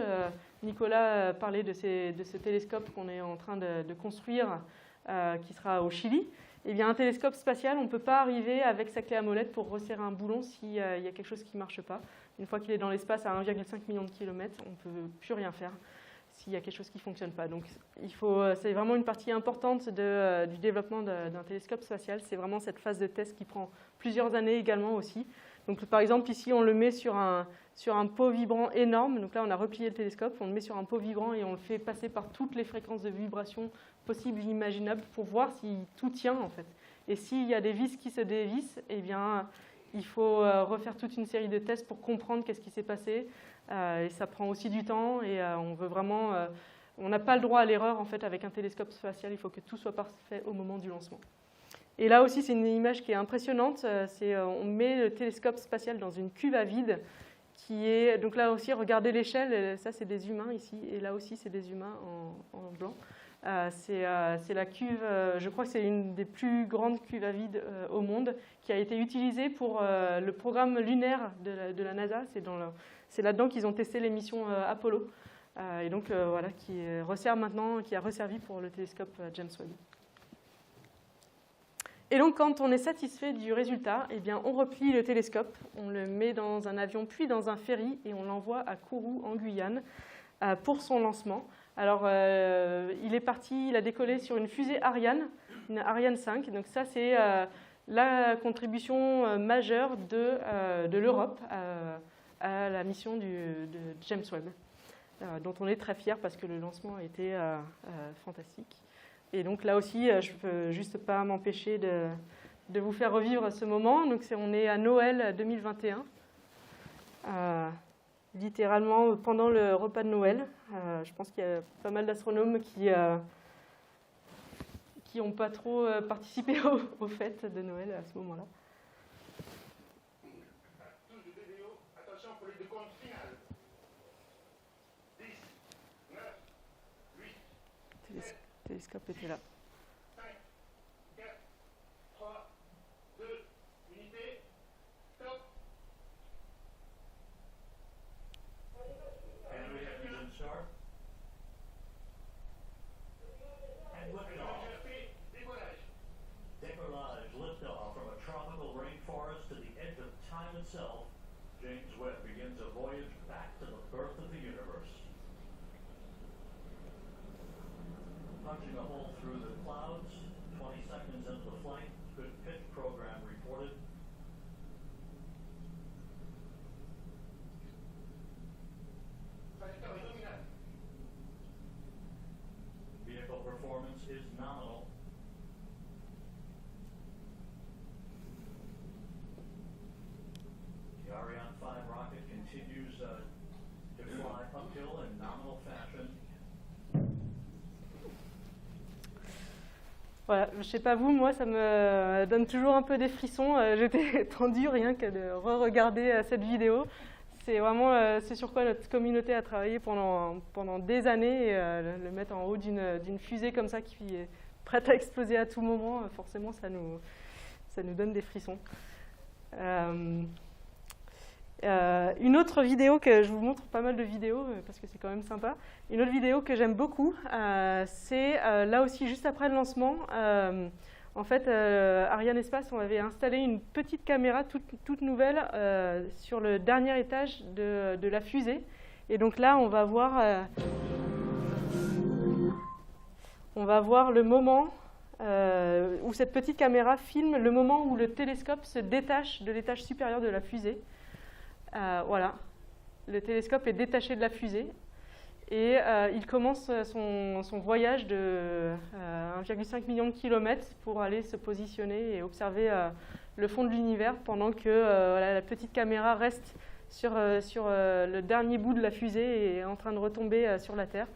Nicolas parlait de ce télescope qu'on est en train de construire qui sera au Chili. Eh bien, un télescope spatial, on ne peut pas arriver avec sa clé à molette pour resserrer un boulon s'il y a quelque chose qui ne marche pas. Une fois qu'il est dans l'espace à 1,5 million de kilomètres, on ne peut plus rien faire s'il y a quelque chose qui ne fonctionne pas. Donc, c'est vraiment une partie importante du développement d'un télescope spatial. C'est vraiment cette phase de test qui prend plusieurs années également aussi. Donc, par exemple, ici, on le met sur un pot vibrant énorme. Donc là, on a replié le télescope, on le met sur un pot vibrant et on le fait passer par toutes les fréquences de vibration possibles et imaginables pour voir si tout tient, en fait. Et s'il y a des vis qui se dévissent, eh bien, il faut refaire toute une série de tests pour comprendre qu'est-ce qui s'est passé. Et ça prend aussi du temps et on veut vraiment On n'a pas le droit à l'erreur en fait avec un télescope spatial, il faut que tout soit parfait au moment du lancement. Et là aussi, c'est une image qui est impressionnante. On met le télescope spatial dans une cuve à vide qui est... Donc là aussi, regardez l'échelle. Ça, c'est des humains ici. Et là aussi, c'est des humains en blanc. C'est la cuve... je crois que c'est une des plus grandes cuves à vide au monde qui a été utilisée pour le programme lunaire de la NASA. C'est là-dedans qu'ils ont testé les missions Apollo. Et donc, voilà, qui a resservi pour le télescope James Webb. Et donc, quand on est satisfait du résultat, eh bien, on replie le télescope, on le met dans un avion, puis dans un ferry, et on l'envoie à Kourou, en Guyane, pour son lancement. Alors, il a décollé sur une fusée Ariane, une Ariane 5. Donc ça, c'est la contribution majeure de l'Europe à la mission de James Webb, dont on est très fiers parce que le lancement a été fantastique. Et donc là aussi, je ne peux juste pas m'empêcher de vous faire revivre ce moment. Donc on est à Noël 2021, littéralement pendant le repas de Noël. Je pense qu'il y a pas mal d'astronomes qui n'ont pas trop participé aux fêtes de Noël à ce moment-là. Attention pour les décomptes finales. 10, 9, 8, Le télescope était là. 5, 4, 3, 2, unité, stop. And we have engine start. And liftoff. Décollage. Décollage, liftoff from a tropical rainforest to the edge of time itself. James Webb begins a voyage back to the birth of the universe. Punching a hole through the clouds, 20 seconds into the flight, good pitch program reported. Trajectoire nominale. Vehicle performance is nominal. The Ariane 5 rocket continues to fly uphill in nominal fashion. Voilà, je ne sais pas vous, moi ça me donne toujours un peu des frissons. J'étais tendue rien que de re-regarder cette vidéo. C'est vraiment c'est sur quoi notre communauté a travaillé pendant des années. Et le mettre en haut d'une fusée comme ça qui est prête à exploser à tout moment, forcément ça nous donne des frissons. Une autre vidéo que je vous montre pas mal de vidéos parce que c'est quand même sympa. Une autre vidéo que j'aime beaucoup, c'est là aussi juste après le lancement. En fait, Ariane Espace, on avait installé une petite caméra toute nouvelle sur le dernier étage de la fusée. Et donc là, on va voir le moment où cette petite caméra filme le moment où le télescope se détache de l'étage supérieur de la fusée. Voilà, le télescope est détaché de la fusée et il commence son voyage de 1,5 million de kilomètres pour aller se positionner et observer le fond de l'univers pendant que voilà, la petite caméra reste sur le dernier bout de la fusée et est en train de retomber sur la Terre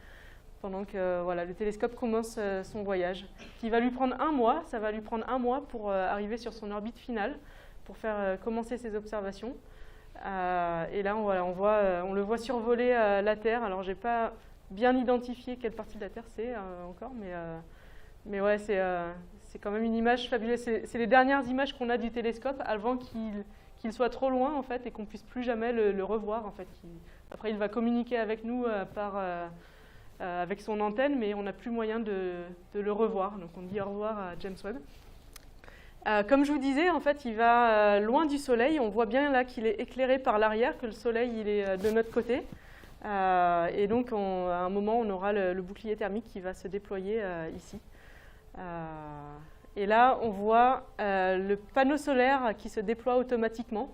pendant que voilà, le télescope commence son voyage qui va lui prendre 1 mois. Ça va lui prendre 1 mois pour arriver sur son orbite finale pour faire commencer ses observations. Et là, on le voit survoler la Terre. Alors, j'ai pas bien identifié quelle partie de la Terre c'est encore, mais ouais, c'est quand même une image fabuleuse. C'est les dernières images qu'on a du télescope avant qu'il soit trop loin en fait et qu'on puisse plus jamais le revoir en fait. Après, il va communiquer avec nous avec son antenne, mais on n'a plus moyen de le revoir. Donc, on dit au revoir à James Webb. Comme je vous disais, en fait, il va loin du Soleil. On voit bien là qu'il est éclairé par l'arrière, que le Soleil il est de notre côté. Et donc, à un moment, on aura le bouclier thermique qui va se déployer ici. Et là, on voit le panneau solaire qui se déploie automatiquement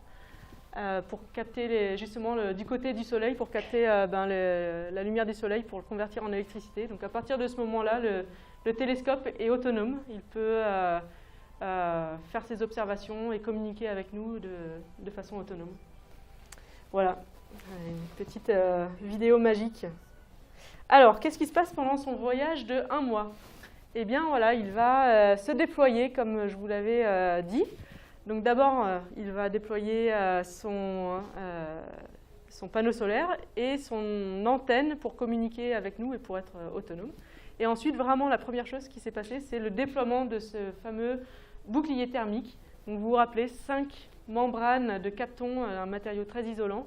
pour capter justement du côté du Soleil, pour capter la lumière du Soleil pour le convertir en électricité. Donc, à partir de ce moment-là, le télescope est autonome. Il peut faire ses observations et communiquer avec nous de façon autonome. Voilà, une petite vidéo magique. Alors, qu'est-ce qui se passe pendant son voyage de 1 mois? Eh bien, voilà, il va se déployer, comme je vous l'avais dit. Donc d'abord, il va déployer son panneau solaire et son antenne pour communiquer avec nous et pour être autonome. Et ensuite, vraiment, la première chose qui s'est passée, c'est le déploiement de ce fameux bouclier thermique. Donc, vous vous rappelez, 5 membranes de Kapton, un matériau très isolant,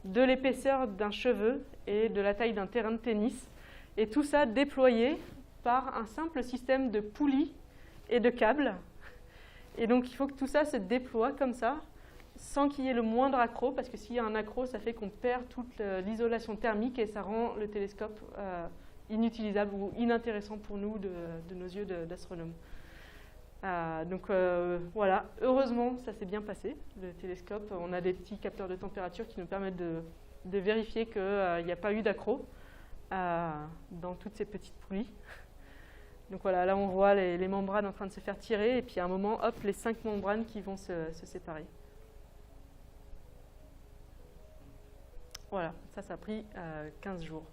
de l'épaisseur d'un cheveu et de la taille d'un terrain de tennis. Et tout ça déployé par un simple système de poulies et de câbles. Et donc, il faut que tout ça se déploie comme ça, sans qu'il y ait le moindre accroc, parce que s'il y a un accroc, ça fait qu'on perd toute l'isolation thermique et ça rend le télescope inutilisable ou inintéressant pour nous de nos yeux d'astronomes. Donc voilà, heureusement, ça s'est bien passé, le télescope. On a des petits capteurs de température qui nous permettent de vérifier qu'il n'y a pas eu d'accroc dans toutes ces petites poulies. Donc voilà, là on voit les membranes en train de se faire tirer, et puis à un moment, hop, les 5 membranes qui vont se séparer. Voilà, ça a pris 15 jours.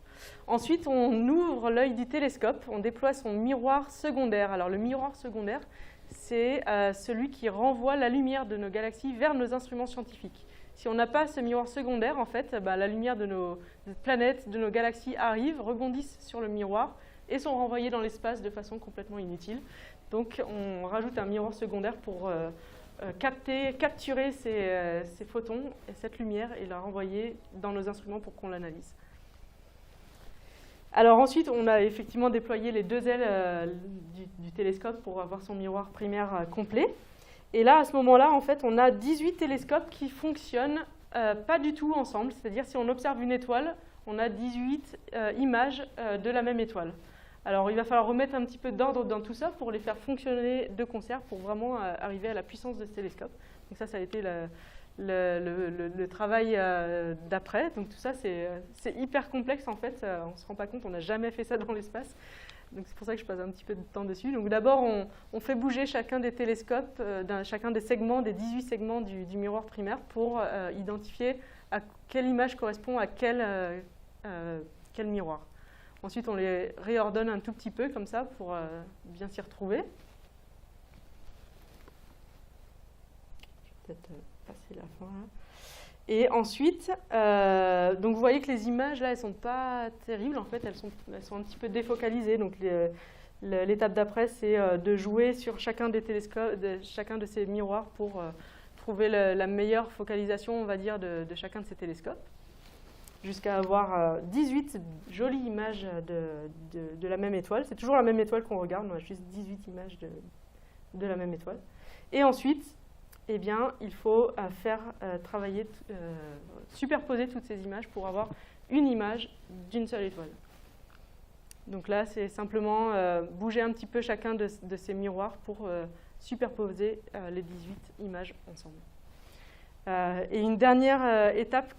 Ensuite, on ouvre l'œil du télescope, on déploie son miroir secondaire. Alors le miroir secondaire, c'est celui qui renvoie la lumière de nos galaxies vers nos instruments scientifiques. Si on n'a pas ce miroir secondaire, en fait, la lumière de nos planètes, de nos galaxies arrive, rebondissent sur le miroir et sont renvoyés dans l'espace de façon complètement inutile. Donc on rajoute un miroir secondaire pour capturer ces photons et cette lumière et la renvoyer dans nos instruments pour qu'on l'analyse. Alors ensuite, on a effectivement déployé les 2 ailes du télescope pour avoir son miroir primaire complet. Et là, à ce moment-là, en fait, on a 18 télescopes qui fonctionnent pas du tout ensemble. C'est-à-dire, si on observe une étoile, on a 18 images de la même étoile. Alors, il va falloir remettre un petit peu d'ordre dans tout ça pour les faire fonctionner de concert pour vraiment arriver à la puissance de ce télescope. Donc ça a été le travail d'après. Donc tout ça, c'est hyper complexe en fait. On ne se rend pas compte, on n'a jamais fait ça dans l'espace. Donc c'est pour ça que je passe un petit peu de temps dessus. Donc d'abord, on fait bouger chacun des télescopes, chacun des segments, des 18 segments du miroir primaire pour identifier à quelle image correspond à quel miroir. Ensuite, on les réordonne un tout petit peu comme ça pour bien s'y retrouver. Je vais peut-être passer la fin là. Et ensuite, donc vous voyez que les images là, elles sont pas terribles en fait, elles sont un petit peu défocalisées. Donc l'étape d'après, c'est de jouer sur chacun des télescopes, chacun de ces miroirs pour trouver la meilleure focalisation, on va dire, de chacun de ces télescopes, jusqu'à avoir 18 jolies images de la même étoile. C'est toujours la même étoile qu'on regarde, on a juste 18 images de la même étoile. Et ensuite, eh bien, il faut faire travailler, superposer toutes ces images pour avoir une image d'une seule étoile. Donc là, c'est simplement bouger un petit peu chacun de ces miroirs pour superposer les 18 images ensemble. Et une dernière étape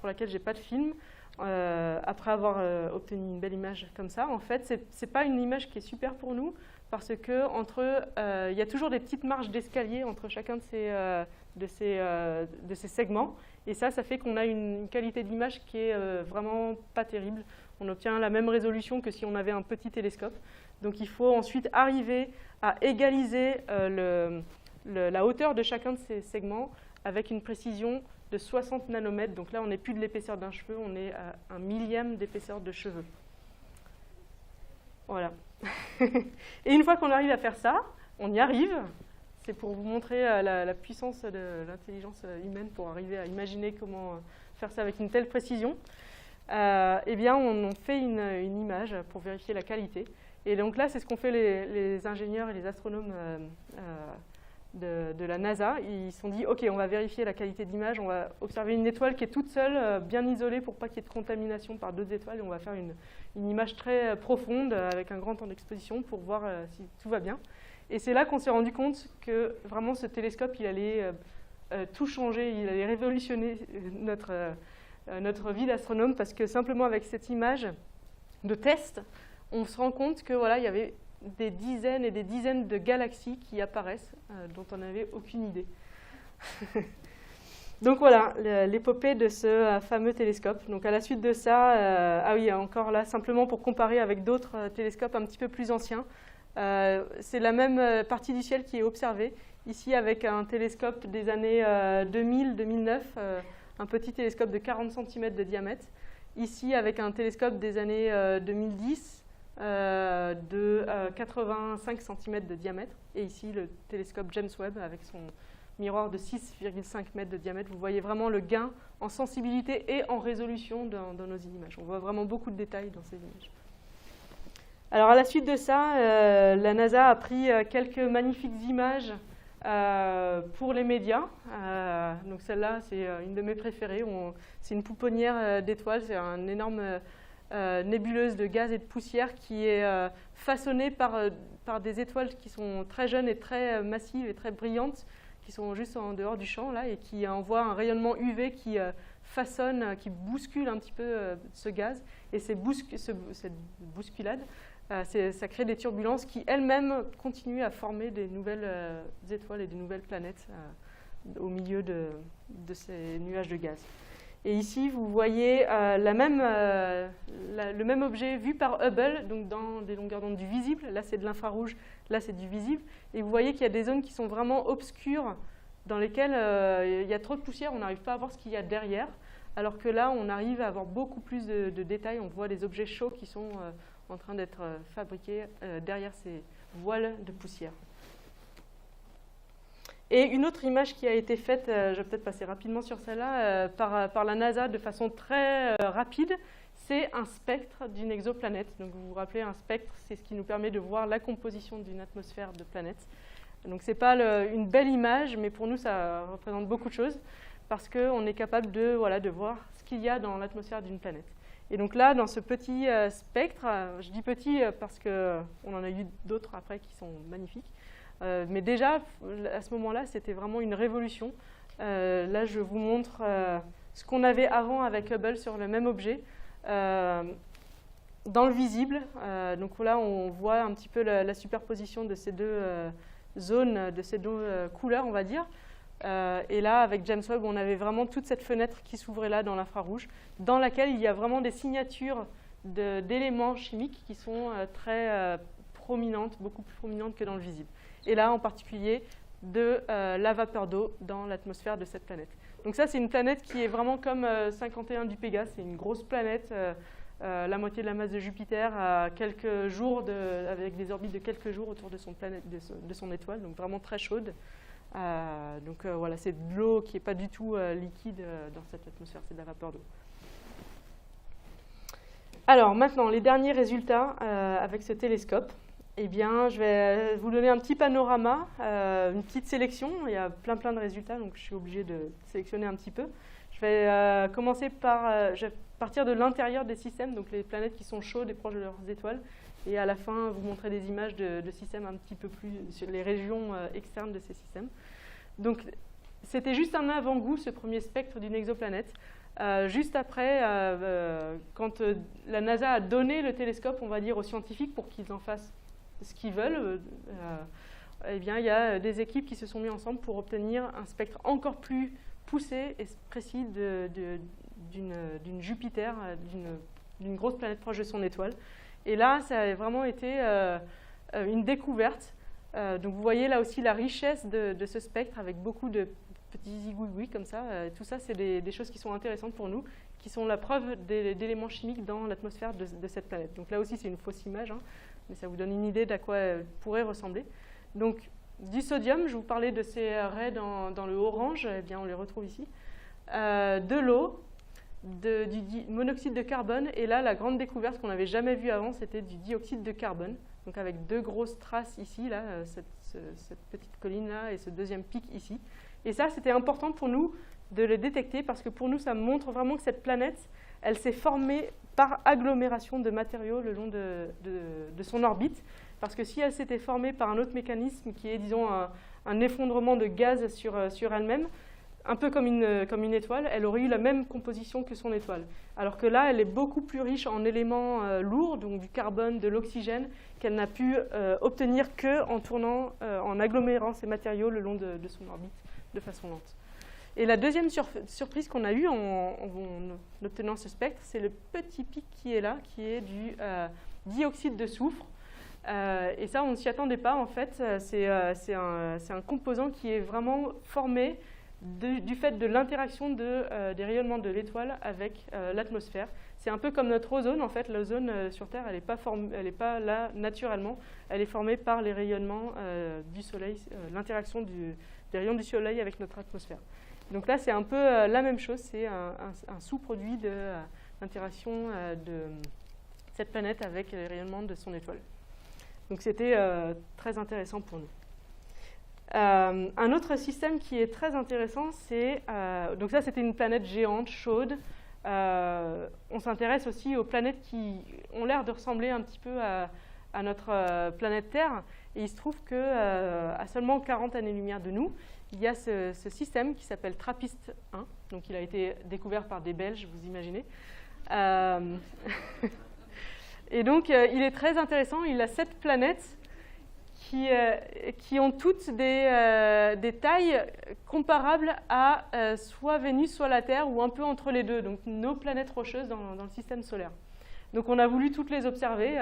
pour laquelle je n'ai pas de film, après avoir obtenu une belle image comme ça, en fait, ce n'est pas une image qui est super pour nous, parce que il y a toujours des petites marges d'escalier entre chacun de ces segments, et ça fait qu'on a une qualité d'image qui est vraiment pas terrible. On obtient la même résolution que si on avait un petit télescope. Donc il faut ensuite arriver à égaliser la hauteur de chacun de ces segments avec une précision de 60 nanomètres. Donc là, on n'est plus de l'épaisseur d'un cheveu, on est à 1 millième d'épaisseur de cheveux. Voilà. Et une fois qu'on arrive à faire ça, on y arrive. C'est pour vous montrer la puissance de l'intelligence humaine pour arriver à imaginer comment faire ça avec une telle précision. Eh bien, on fait une image pour vérifier la qualité. Et donc là, c'est ce qu'ont fait les ingénieurs et les astronomes de la NASA. Ils se sont dit, OK, on va vérifier la qualité d'image, on va observer une étoile qui est toute seule, bien isolée pour pas qu'il y ait de contamination par d'autres étoiles, et on va faire une image très profonde avec un grand temps d'exposition pour voir si tout va bien. Et c'est là qu'on s'est rendu compte que vraiment ce télescope, il allait tout changer, il allait révolutionner notre vie d'astronome, parce que simplement avec cette image de test, on se rend compte que voilà, il y avait des dizaines et des dizaines de galaxies qui apparaissent dont on n'avait aucune idée. Donc voilà, l'épopée de ce fameux télescope. Donc à la suite de ça, ah oui, encore là, simplement pour comparer avec d'autres télescopes un petit peu plus anciens, c'est la même partie du ciel qui est observée. Ici avec un télescope des années 2000-2009, un petit télescope de 40 cm de diamètre. Ici avec un télescope des années 2010 de 85 cm de diamètre. Et ici le télescope James Webb avec son miroir de 6,5 mètres de diamètre. Vous voyez vraiment le gain en sensibilité et en résolution dans nos images. On voit vraiment beaucoup de détails dans ces images. Alors à la suite de ça, la NASA a pris quelques magnifiques images pour les médias. Donc celle-là, c'est une de mes préférées. C'est une pouponnière d'étoiles, c'est une énorme nébuleuse de gaz et de poussière qui est façonnée par des étoiles qui sont très jeunes et très massives et très brillantes, qui sont juste en dehors du champ là, et qui envoient un rayonnement UV qui façonne, qui bouscule un petit peu ce gaz. Et cette bousculade, ça crée des turbulences qui elles-mêmes continuent à former des nouvelles étoiles et des nouvelles planètes au milieu de ces nuages de gaz. Et ici, vous voyez le même objet vu par Hubble, donc dans des longueurs d'onde du visible. Là, c'est de l'infrarouge, là, c'est du visible. Et vous voyez qu'il y a des zones qui sont vraiment obscures, dans lesquelles il y a trop de poussière, on n'arrive pas à voir ce qu'il y a derrière. Alors que là, on arrive à avoir beaucoup plus de détails. On voit des objets chauds qui sont en train d'être fabriqués derrière ces voiles de poussière. Et une autre image qui a été faite, je vais peut-être passer rapidement sur celle-là, par la NASA de façon très rapide, c'est un spectre d'une exoplanète. Donc vous vous rappelez, un spectre, c'est ce qui nous permet de voir la composition d'une atmosphère de planète. Donc ce n'est pas une belle image, mais pour nous, ça représente beaucoup de choses, parce qu'on est capable de voir ce qu'il y a dans l'atmosphère d'une planète. Et donc là, dans ce petit spectre, je dis petit parce qu'on en a eu d'autres après qui sont magnifiques, mais déjà, à ce moment-là, c'était vraiment une révolution. Là, je vous montre ce qu'on avait avant avec Hubble sur le même objet, dans le visible. Donc là, on voit un petit peu la superposition de ces deux zones, de ces deux couleurs, on va dire. Et là, avec James Webb, on avait vraiment toute cette fenêtre qui s'ouvrait là dans l'infrarouge, dans laquelle il y a vraiment des signatures d'éléments chimiques qui sont très prominentes, beaucoup plus prominentes que dans le visible. Et là, en particulier, de la vapeur d'eau dans l'atmosphère de cette planète. Donc ça, c'est une planète qui est vraiment comme 51 du Pégase. C'est une grosse planète, la moitié de la masse de Jupiter, à quelques jours avec des orbites de quelques jours autour de son étoile, donc vraiment très chaude. Donc voilà, c'est de l'eau qui n'est pas du tout liquide dans cette atmosphère, c'est de la vapeur d'eau. Alors maintenant, les derniers résultats avec ce télescope. Eh bien, je vais vous donner un petit panorama, une petite sélection. Il y a plein de résultats, donc je suis obligée de sélectionner un petit peu. Je vais commencer je vais partir de l'intérieur des systèmes, donc les planètes qui sont chaudes et proches de leurs étoiles. Et à la fin, vous montrer des images de systèmes un petit peu plus sur les régions externes de ces systèmes. Donc, c'était juste un avant-goût, ce premier spectre d'une exoplanète. Juste après, quand la NASA a donné le télescope, on va dire, aux scientifiques pour qu'ils en fassent ce qu'ils veulent, eh bien, il y a des équipes qui se sont mises ensemble pour obtenir un spectre encore plus poussé et précis d'une Jupiter, d'une grosse planète proche de son étoile. Et là, ça a vraiment été une découverte. Donc vous voyez là aussi la richesse de ce spectre avec beaucoup de petits zigouigouis comme ça. Tout ça, c'est des choses qui sont intéressantes pour nous, qui sont la preuve d'éléments chimiques dans l'atmosphère de cette planète. Donc là aussi, c'est une fausse image, hein, mais ça vous donne une idée d'à quoi elle pourrait ressembler. Donc du sodium, je vous parlais de ces raies dans le orange, eh bien on les retrouve ici. De l'eau, du monoxyde de carbone, et là la grande découverte qu'on n'avait jamais vue avant, c'était du dioxyde de carbone, donc avec deux grosses traces ici, là, cette petite colline là et ce deuxième pic ici. Et ça, c'était important pour nous de le détecter parce que pour nous, ça montre vraiment que cette planète, elle s'est formée par agglomération de matériaux le long de son orbite, parce que si elle s'était formée par un autre mécanisme qui est, disons, un effondrement de gaz sur elle-même, un peu comme une étoile, elle aurait eu la même composition que son étoile. Alors que là, elle est beaucoup plus riche en éléments lourds, donc du carbone, de l'oxygène, qu'elle n'a pu obtenir qu'en tournant, en agglomérant ces matériaux le long de son orbite de façon lente. Et la deuxième surprise qu'on a eue en obtenant ce spectre, c'est le petit pic qui est là, qui est du dioxyde de soufre. Et ça, on ne s'y attendait pas, en fait. C'est un composant qui est vraiment formé du fait de l'interaction des rayonnements de l'étoile avec l'atmosphère. C'est un peu comme notre ozone, en fait. L'ozone sur Terre, elle n'est pas là naturellement. Elle est formée par les rayonnements du Soleil, l'interaction des rayons du Soleil avec notre atmosphère. Donc là, c'est un peu la même chose. C'est un sous-produit de l'interaction de cette planète avec les rayonnements de son étoile. Donc c'était très intéressant pour nous. Un autre système qui est très intéressant, c'est... donc ça, c'était une planète géante, chaude. On s'intéresse aussi aux planètes qui ont l'air de ressembler un petit peu à notre planète Terre. Et il se trouve qu'à seulement 40 années-lumière de nous, il y a ce système qui s'appelle TRAPPIST 1. Donc il a été découvert par des Belges, vous imaginez. Et donc il est très intéressant. Il a 7 planètes qui ont toutes des tailles comparables à soit Vénus, soit la Terre, ou un peu entre les deux, donc nos planètes rocheuses dans le système solaire. Donc on a voulu toutes les observer,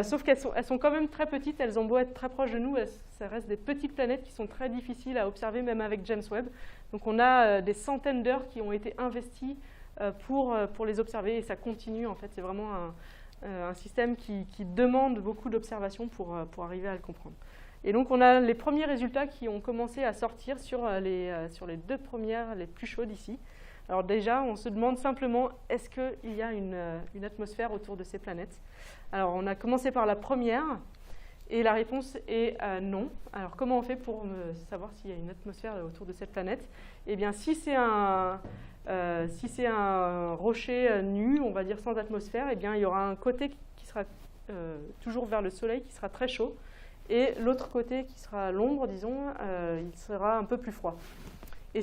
sauf qu'elles sont quand même très petites, elles ont beau être très proches de nous, ça reste des petites planètes qui sont très difficiles à observer, même avec James Webb. Donc on a des centaines d'heures qui ont été investies pour les observer, et ça continue, en fait, c'est vraiment un système qui demande beaucoup d'observations pour arriver à le comprendre. Et donc on a les premiers résultats qui ont commencé à sortir sur les 2 premières, les plus chaudes ici. Alors déjà, on se demande simplement, est-ce qu'il y a une atmosphère autour de ces planètes? Alors on a commencé par la première, et la réponse est non. Alors comment on fait pour savoir s'il y a une atmosphère autour de cette planète? Eh bien, si c'est un rocher nu, on va dire sans atmosphère, eh bien, il y aura un côté qui sera toujours vers le Soleil, qui sera très chaud, et l'autre côté qui sera l'ombre, disons, il sera un peu plus froid. Et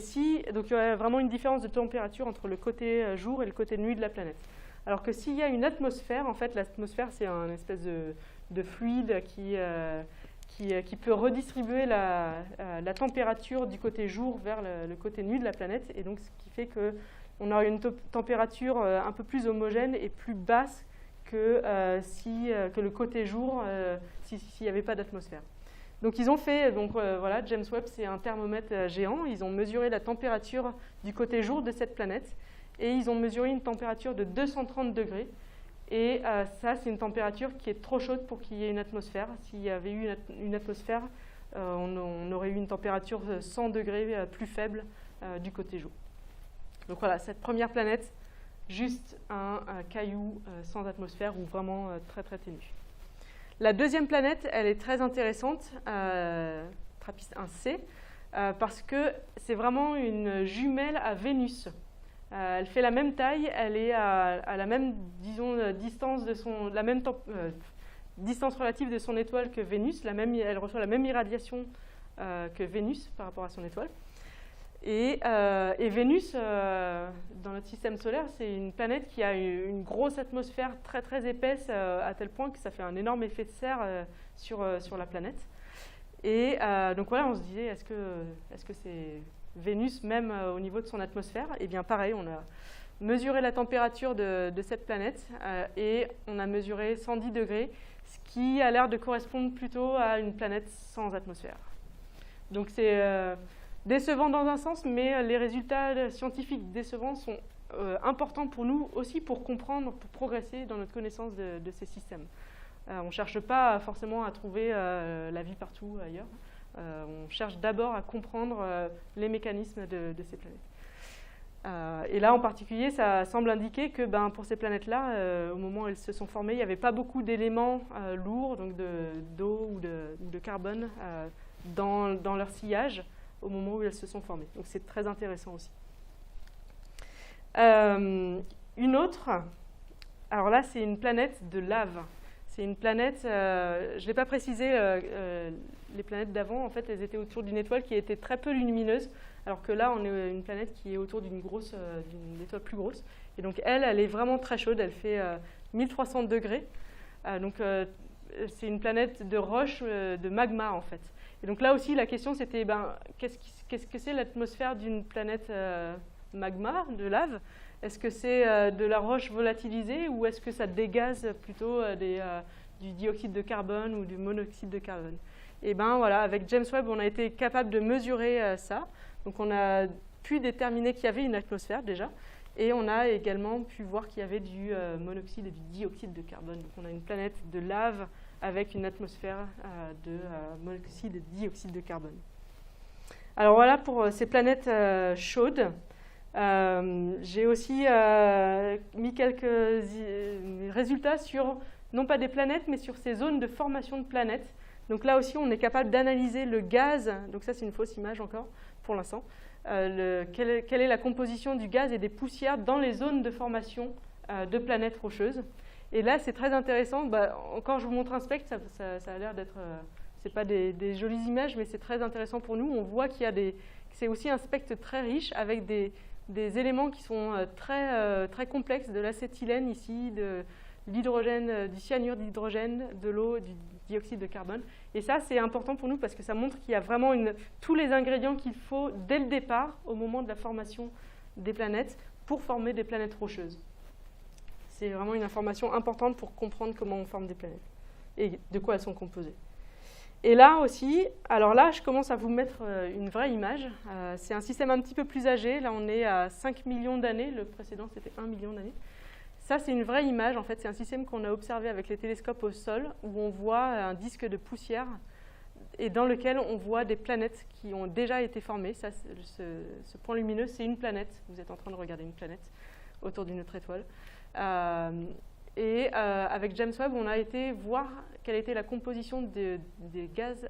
donc il y aurait vraiment une différence de température entre le côté jour et le côté nuit de la planète. Alors que s'il y a une atmosphère, en fait, l'atmosphère, c'est un espèce de fluide qui peut redistribuer la température du côté jour vers le côté nuit de la planète, et donc ce qui fait qu'on aura une température un peu plus homogène et plus basse que le côté jour s'il n'y avait pas d'atmosphère. Donc ils ont fait, voilà, James Webb, c'est un thermomètre géant. Ils ont mesuré la température du côté jour de cette planète, et ils ont mesuré une température de 230 degrés. Et ça, c'est une température qui est trop chaude pour qu'il y ait une atmosphère. S'il y avait eu une atmosphère, on aurait eu une température 100 degrés plus faible du côté jour. Donc voilà, cette première planète, juste un caillou sans atmosphère, ou vraiment très très ténu. La deuxième planète, elle est très intéressante, TRAPPIST 1c, parce que c'est vraiment une jumelle à Vénus. Elle fait la même taille, elle est à la même, disons, distance distance relative de son étoile que Vénus. Elle reçoit la même irradiation que Vénus par rapport à son étoile. Et Vénus, dans notre système solaire, c'est une planète qui a une grosse atmosphère très très épaisse, à tel point que ça fait un énorme effet de serre sur la planète. Et donc voilà, on se disait, est-ce que c'est Vénus même au niveau de son atmosphère? Eh bien pareil, on a mesuré la température de cette planète et on a mesuré 110 degrés, ce qui a l'air de correspondre plutôt à une planète sans atmosphère. Donc c'est décevant dans un sens, mais les résultats scientifiques décevants sont importants pour nous aussi pour comprendre, pour progresser dans notre connaissance de ces systèmes. On ne cherche pas forcément à trouver la vie partout ailleurs. On cherche d'abord à comprendre les mécanismes de ces planètes. Et là, en particulier, ça semble indiquer que pour ces planètes-là, au moment où elles se sont formées, il n'y avait pas beaucoup d'éléments lourds, donc d'eau ou de carbone, dans leur sillage au moment où elles se sont formées. Donc c'est très intéressant aussi. Une autre, alors là, c'est une planète de lave. C'est une planète, je ne l'ai pas précisé, les planètes d'avant, en fait, elles étaient autour d'une étoile qui était très peu lumineuse, alors que là, on est une planète qui est autour d'une étoile plus grosse. Et donc, elle est vraiment très chaude, elle fait 1300 degrés. Donc, c'est une planète de roche, de magma, en fait. Et donc là aussi, la question c'était qu'est-ce que c'est l'atmosphère d'une planète magma, de lave? Est-ce que c'est de la roche volatilisée ou est-ce que ça dégaze plutôt du dioxyde de carbone ou du monoxyde de carbone? Et voilà, avec James Webb, on a été capable de mesurer ça. Donc on a pu déterminer qu'il y avait une atmosphère déjà, et on a également pu voir qu'il y avait du monoxyde et du dioxyde de carbone. Donc on a une planète de lave avec une atmosphère de monoxyde et de dioxyde de carbone. Alors voilà pour ces planètes chaudes. J'ai aussi mis quelques résultats sur, non pas des planètes, mais sur ces zones de formation de planètes. Donc là aussi, on est capable d'analyser le gaz. Donc ça, c'est une fausse image encore, pour l'instant. Quelle est la composition du gaz et des poussières dans les zones de formation de planètes rocheuses. Et là, c'est très intéressant. Encore, je vous montre un spectre. Ça a l'air d'être... c'est pas des jolies images, mais c'est très intéressant pour nous. On voit qu'il y a c'est aussi un spectre très riche avec des éléments qui sont très complexes, de l'acétylène ici, de l'hydrogène, du cyanure d'hydrogène, de l'eau, du dioxyde de carbone. Et ça, c'est important pour nous parce que ça montre qu'il y a vraiment tous les ingrédients qu'il faut dès le départ, au moment de la formation des planètes, pour former des planètes rocheuses. C'est vraiment une information importante pour comprendre comment on forme des planètes et de quoi elles sont composées. Et là aussi, alors là, je commence à vous mettre une vraie image. C'est un système un petit peu plus âgé. Là, on est à 5 millions d'années. Le précédent, c'était 1 million d'années. Ça, c'est une vraie image. En fait, c'est un système qu'on a observé avec les télescopes au sol, où on voit un disque de poussière et dans lequel on voit des planètes qui ont déjà été formées. Ça, ce point lumineux, c'est une planète. Vous êtes en train de regarder une planète autour d'une autre étoile. Avec James Webb, on a été voir quelle était la composition des gaz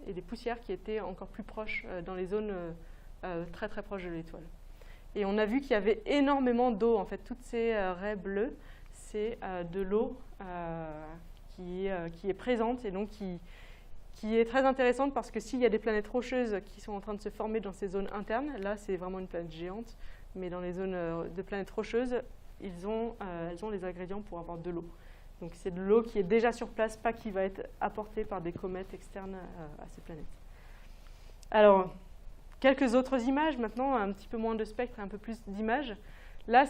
et des poussières qui étaient encore plus proches dans les zones très très proches de l'étoile. Et on a vu qu'il y avait énormément d'eau. En fait, toutes ces raies bleues, c'est de l'eau qui est présente et donc qui est très intéressante parce que s'il y a des planètes rocheuses qui sont en train de se former dans ces zones internes, là c'est vraiment une planète géante, mais dans les zones de planètes rocheuses, elles ont les ingrédients pour avoir de l'eau. Donc c'est de l'eau qui est déjà sur place, pas qui va être apportée par des comètes externes à ces planètes. Alors, quelques autres images maintenant, un petit peu moins de spectre, un peu plus d'images. Là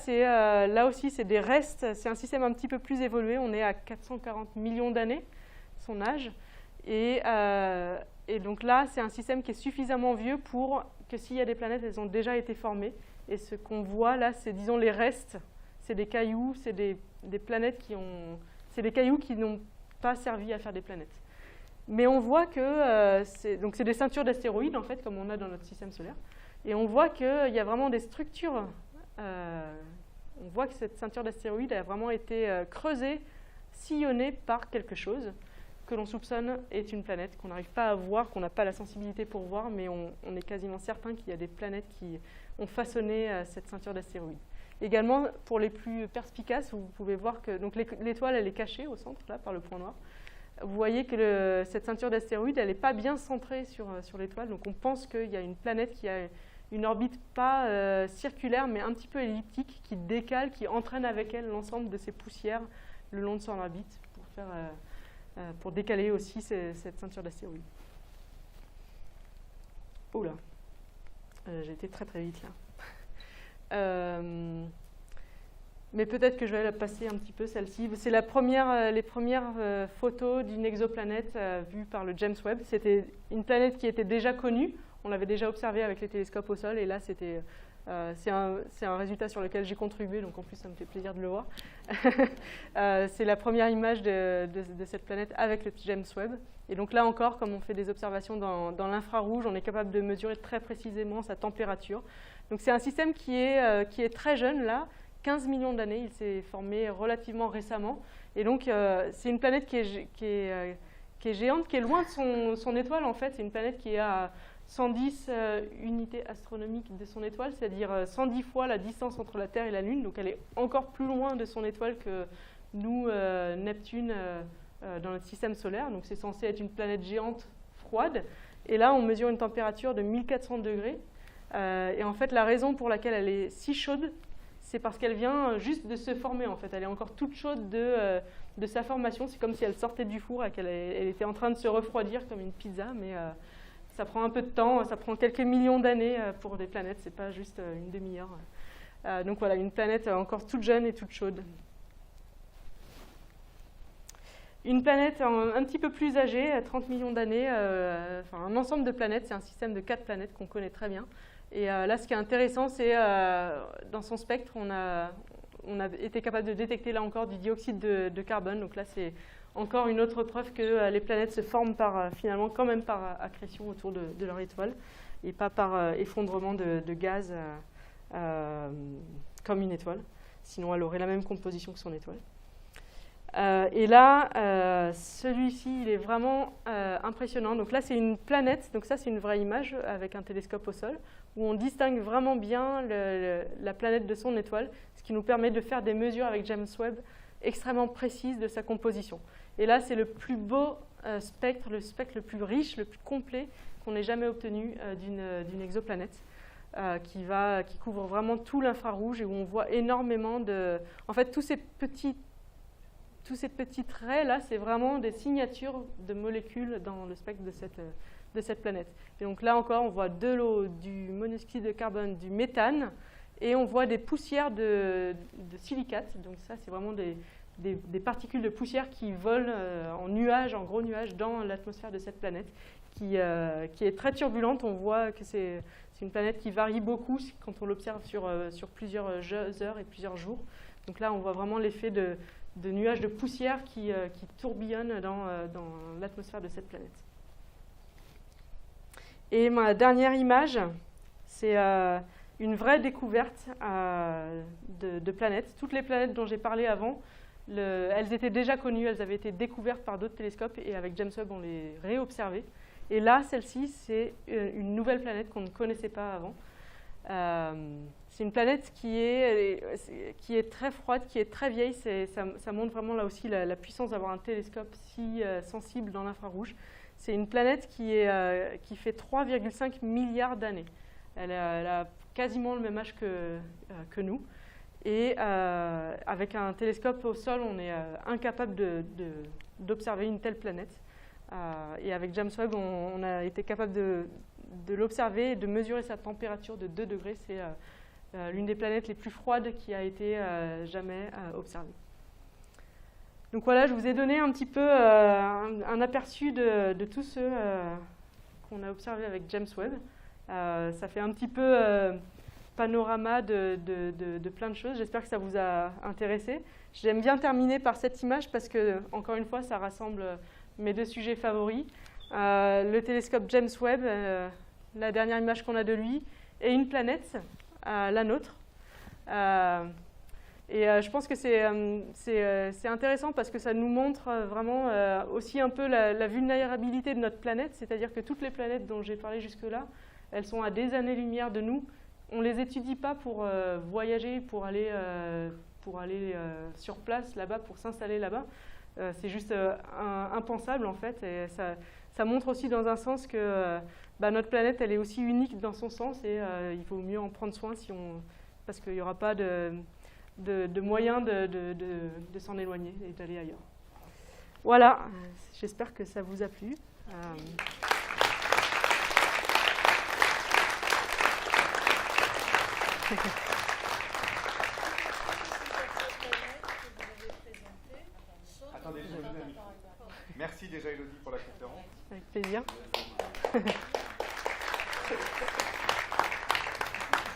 aussi, c'est des restes, c'est un système un petit peu plus évolué, on est à 440 millions d'années, son âge. Et donc là, c'est un système qui est suffisamment vieux pour que s'il y a des planètes, elles ont déjà été formées. Et ce qu'on voit là, c'est disons les restes, c'est des cailloux, c'est des planètes c'est des cailloux qui n'ont pas servi à faire des planètes. Mais on voit que c'est des ceintures d'astéroïdes, en fait, comme on a dans notre système solaire. Et on voit qu'il y a vraiment des structures. On voit que cette ceinture d'astéroïdes a vraiment été creusée, sillonnée par quelque chose que l'on soupçonne est une planète, qu'on n'arrive pas à voir, qu'on n'a pas la sensibilité pour voir, mais on est quasiment certain qu'il y a des planètes qui ont façonné cette ceinture d'astéroïdes. Également, pour les plus perspicaces, vous pouvez voir que l'étoile, elle est cachée au centre, là, par le point noir. Vous voyez que cette ceinture d'astéroïdes, elle n'est pas bien centrée sur l'étoile. Donc on pense qu'il y a une planète qui a une orbite pas circulaire, mais un petit peu elliptique, qui décale, qui entraîne avec elle l'ensemble de ces poussières le long de son orbite pour décaler aussi cette ceinture d'astéroïdes. Oula, j'ai été très très vite là. Mais peut-être que je vais la passer un petit peu, celle-ci. C'est les premières photos d'une exoplanète vue par le James Webb. C'était une planète qui était déjà connue. On l'avait déjà observée avec les télescopes au sol. Et là, c'est un résultat sur lequel j'ai contribué. Donc en plus, ça me fait plaisir de le voir. C'est la première image de cette planète avec le James Webb. Et donc là encore, comme on fait des observations dans l'infrarouge, on est capable de mesurer très précisément sa température. Donc c'est un système qui est très jeune là, 15 millions d'années, il s'est formé relativement récemment. Et donc c'est une planète qui est géante, qui est loin de son étoile en fait. C'est une planète qui est à 110 unités astronomiques de son étoile, c'est-à-dire 110 fois la distance entre la Terre et la Lune. Donc elle est encore plus loin de son étoile que nous, Neptune, dans notre système solaire. Donc c'est censé être une planète géante froide. Et là, on mesure une température de 1400 degrés. Et en fait, la raison pour laquelle elle est si chaude, c'est parce qu'elle vient juste de se former en fait. Elle est encore toute chaude de sa formation. C'est comme si elle sortait du four et qu'elle était en train de se refroidir comme une pizza, mais ça prend un peu de temps, ça prend quelques millions d'années pour des planètes, c'est pas juste une demi-heure. Donc voilà, une planète encore toute jeune et toute chaude. Une planète un petit peu plus âgée, 30 millions d'années, enfin un ensemble de planètes, c'est un système de 4 planètes qu'on connaît très bien. Et là, ce qui est intéressant, c'est dans son spectre, on a été capable de détecter là encore du dioxyde de carbone. Donc là, c'est encore une autre preuve que les planètes se forment finalement quand même par accrétion autour de leur étoile et pas par effondrement de gaz comme une étoile. Sinon, elle aurait la même composition que son étoile. Et là, celui-ci, il est vraiment impressionnant. Donc là, c'est une planète. Donc ça, c'est une vraie image avec un télescope au sol où on distingue vraiment bien la planète de son étoile, ce qui nous permet de faire des mesures avec James Webb extrêmement précises de sa composition. Et là, c'est le plus beau spectre, le spectre le plus riche, le plus complet qu'on ait jamais obtenu d'une exoplanète, qui couvre vraiment tout l'infrarouge et où on voit énormément de... En fait, tous ces petits traits là, c'est vraiment des signatures de molécules dans le spectre de cette planète. Et donc là encore, on voit de l'eau, du monoxyde de carbone, du méthane, et on voit des poussières de silicate. Donc ça, c'est vraiment des particules de poussière qui volent en nuages, en gros nuages, dans l'atmosphère de cette planète, qui est très turbulente. On voit que c'est une planète qui varie beaucoup quand on l'observe sur plusieurs heures et plusieurs jours. Donc là, on voit vraiment l'effet de nuages de poussière qui tourbillonnent dans l'atmosphère de cette planète. Et ma dernière image, c'est une vraie découverte de planètes. Toutes les planètes dont j'ai parlé avant, elles étaient déjà connues, elles avaient été découvertes par d'autres télescopes et avec James Webb, on les réobservait. Et là, celle-ci, c'est une nouvelle planète qu'on ne connaissait pas avant. C'est une planète qui est très froide, qui est très vieille. Ça montre vraiment là aussi la puissance d'avoir un télescope si sensible dans l'infrarouge. C'est une planète qui fait 3,5 milliards d'années. Elle a quasiment le même âge que nous. Et avec un télescope au sol, on est incapable d'observer une telle planète. Et avec James Webb, on a été capable de l'observer et de mesurer sa température de 2 degrés. C'est l'une des planètes les plus froides qui a été jamais observée. Donc voilà, je vous ai donné un petit peu un aperçu de tous ceux qu'on a observés avec James Webb. Ça fait un petit peu panorama de plein de choses. J'espère que ça vous a intéressé. J'aime bien terminer par cette image parce que, encore une fois, ça rassemble mes 2 sujets favoris. Le télescope James Webb, la dernière image qu'on a de lui, et une planète, la nôtre. Et je pense que c'est intéressant parce que ça nous montre vraiment aussi un peu la vulnérabilité de notre planète, c'est-à-dire que toutes les planètes dont j'ai parlé jusque-là, elles sont à des années-lumière de nous. On ne les étudie pas pour voyager, pour aller sur place là-bas, pour s'installer là-bas. C'est juste impensable en fait. Et ça montre aussi dans un sens que notre planète, elle est aussi unique dans son sens et il vaut mieux en prendre soin parce qu'il n'y aura pas de moyen de s'en éloigner et d'aller ailleurs. Voilà, j'espère que ça vous a plu. Attendez, je vais vous donner. Merci déjà Elodie pour la conférence. Avec plaisir.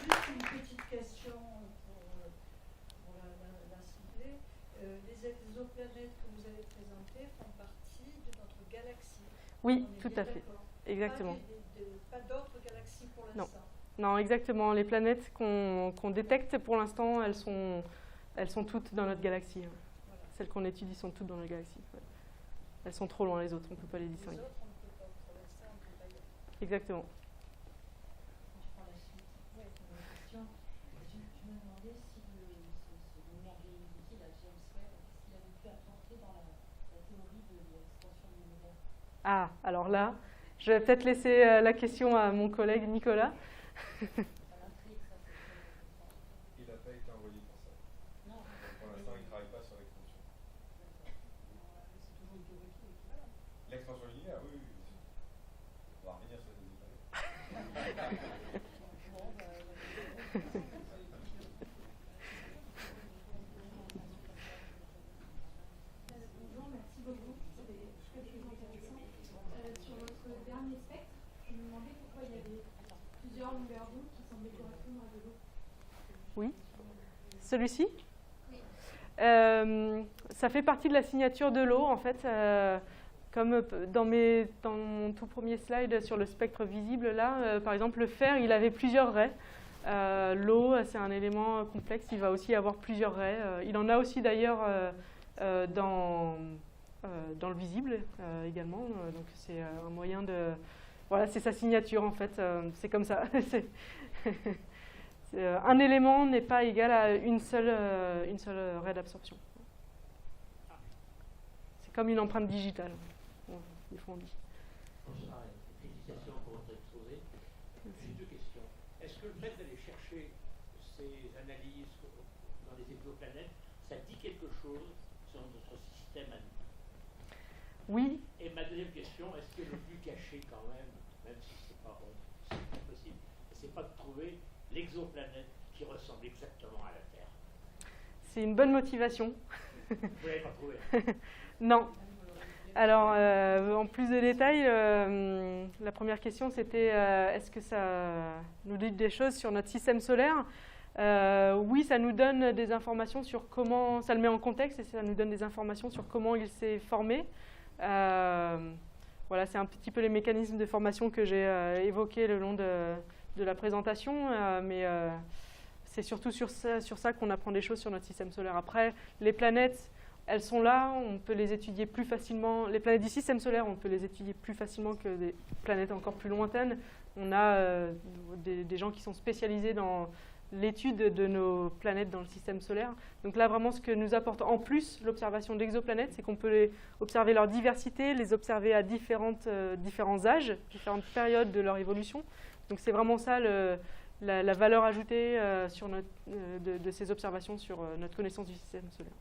Juste une petite question pour la citer. Les exoplanètes que vous avez présentées font partie de notre galaxie. Oui, tout à fait. Exactement. Pas d'autres galaxies pour l'instant. Non, exactement. Les planètes qu'on détecte pour l'instant, elles sont toutes dans notre galaxie. Voilà. Celles qu'on étudie sont toutes dans notre galaxie. Ouais. Elles sont trop loin les autres, on ne peut pas les distinguer. Les autres, on ne peut pas, pour l'instant, on ne peut pas y aller. Exactement. Je prends la suite. Oui, une question. Je me demandais si ce merveilleux outil, la James Webb, s'il avait pu apporter dans la théorie de l'expansion de l'univers. Ah, alors là, je vais peut-être laisser la question à mon collègue Nicolas. Il n'a pas été envoyé. Bonjour, merci beaucoup. C'était très intéressant. Sur votre dernier spectre, je me demandais pourquoi il y avait plusieurs longueurs d'onde qui semblaient correspondre à de l'eau. Oui. Celui-ci? Ça fait partie de la signature de l'eau, en fait. Comme dans mon tout premier slide sur le spectre visible, là, par exemple, le fer, il avait plusieurs raies. L'eau, c'est un élément complexe, il va aussi avoir plusieurs raies. Il en a aussi d'ailleurs dans le visible également. Donc c'est un moyen de... Voilà, c'est sa signature en fait, c'est comme ça. Un élément n'est pas égal à une seule raie d'absorption. C'est comme une empreinte digitale, des fois on dit. Félicitations pour votre exposé. J'ai deux questions. Est-ce que le fait d'aller chercher ces analyses dans les exoplanètes, ça dit quelque chose sur notre système à nous? Oui. Et ma deuxième question, est-ce que le plus caché quand même si c'est pas possible, c'est pas de trouver l'exoplanète qui ressemble exactement à la Terre? C'est une bonne motivation. Vous ne l'avez pas trouvé? Non. Alors, en plus de détails, la première question c'était est-ce que ça nous dit des choses sur notre système solaire? Oui, ça nous donne des informations sur comment, ça le met en contexte et ça nous donne des informations sur comment il s'est formé. Voilà, c'est un petit peu les mécanismes de formation que j'ai évoqués le long de la présentation, mais c'est surtout sur ça qu'on apprend des choses sur notre système solaire. Après, les planètes, elles sont là, on peut les étudier plus facilement. Les planètes du système solaire, on peut les étudier plus facilement que des planètes encore plus lointaines. On a des gens qui sont spécialisés dans l'étude de nos planètes dans le système solaire. Donc là, vraiment, ce que nous apporte en plus l'observation d'exoplanètes, c'est qu'on peut observer leur diversité, les observer à différents âges, différentes périodes de leur évolution. Donc c'est vraiment ça la valeur ajoutée de ces observations sur notre connaissance du système solaire.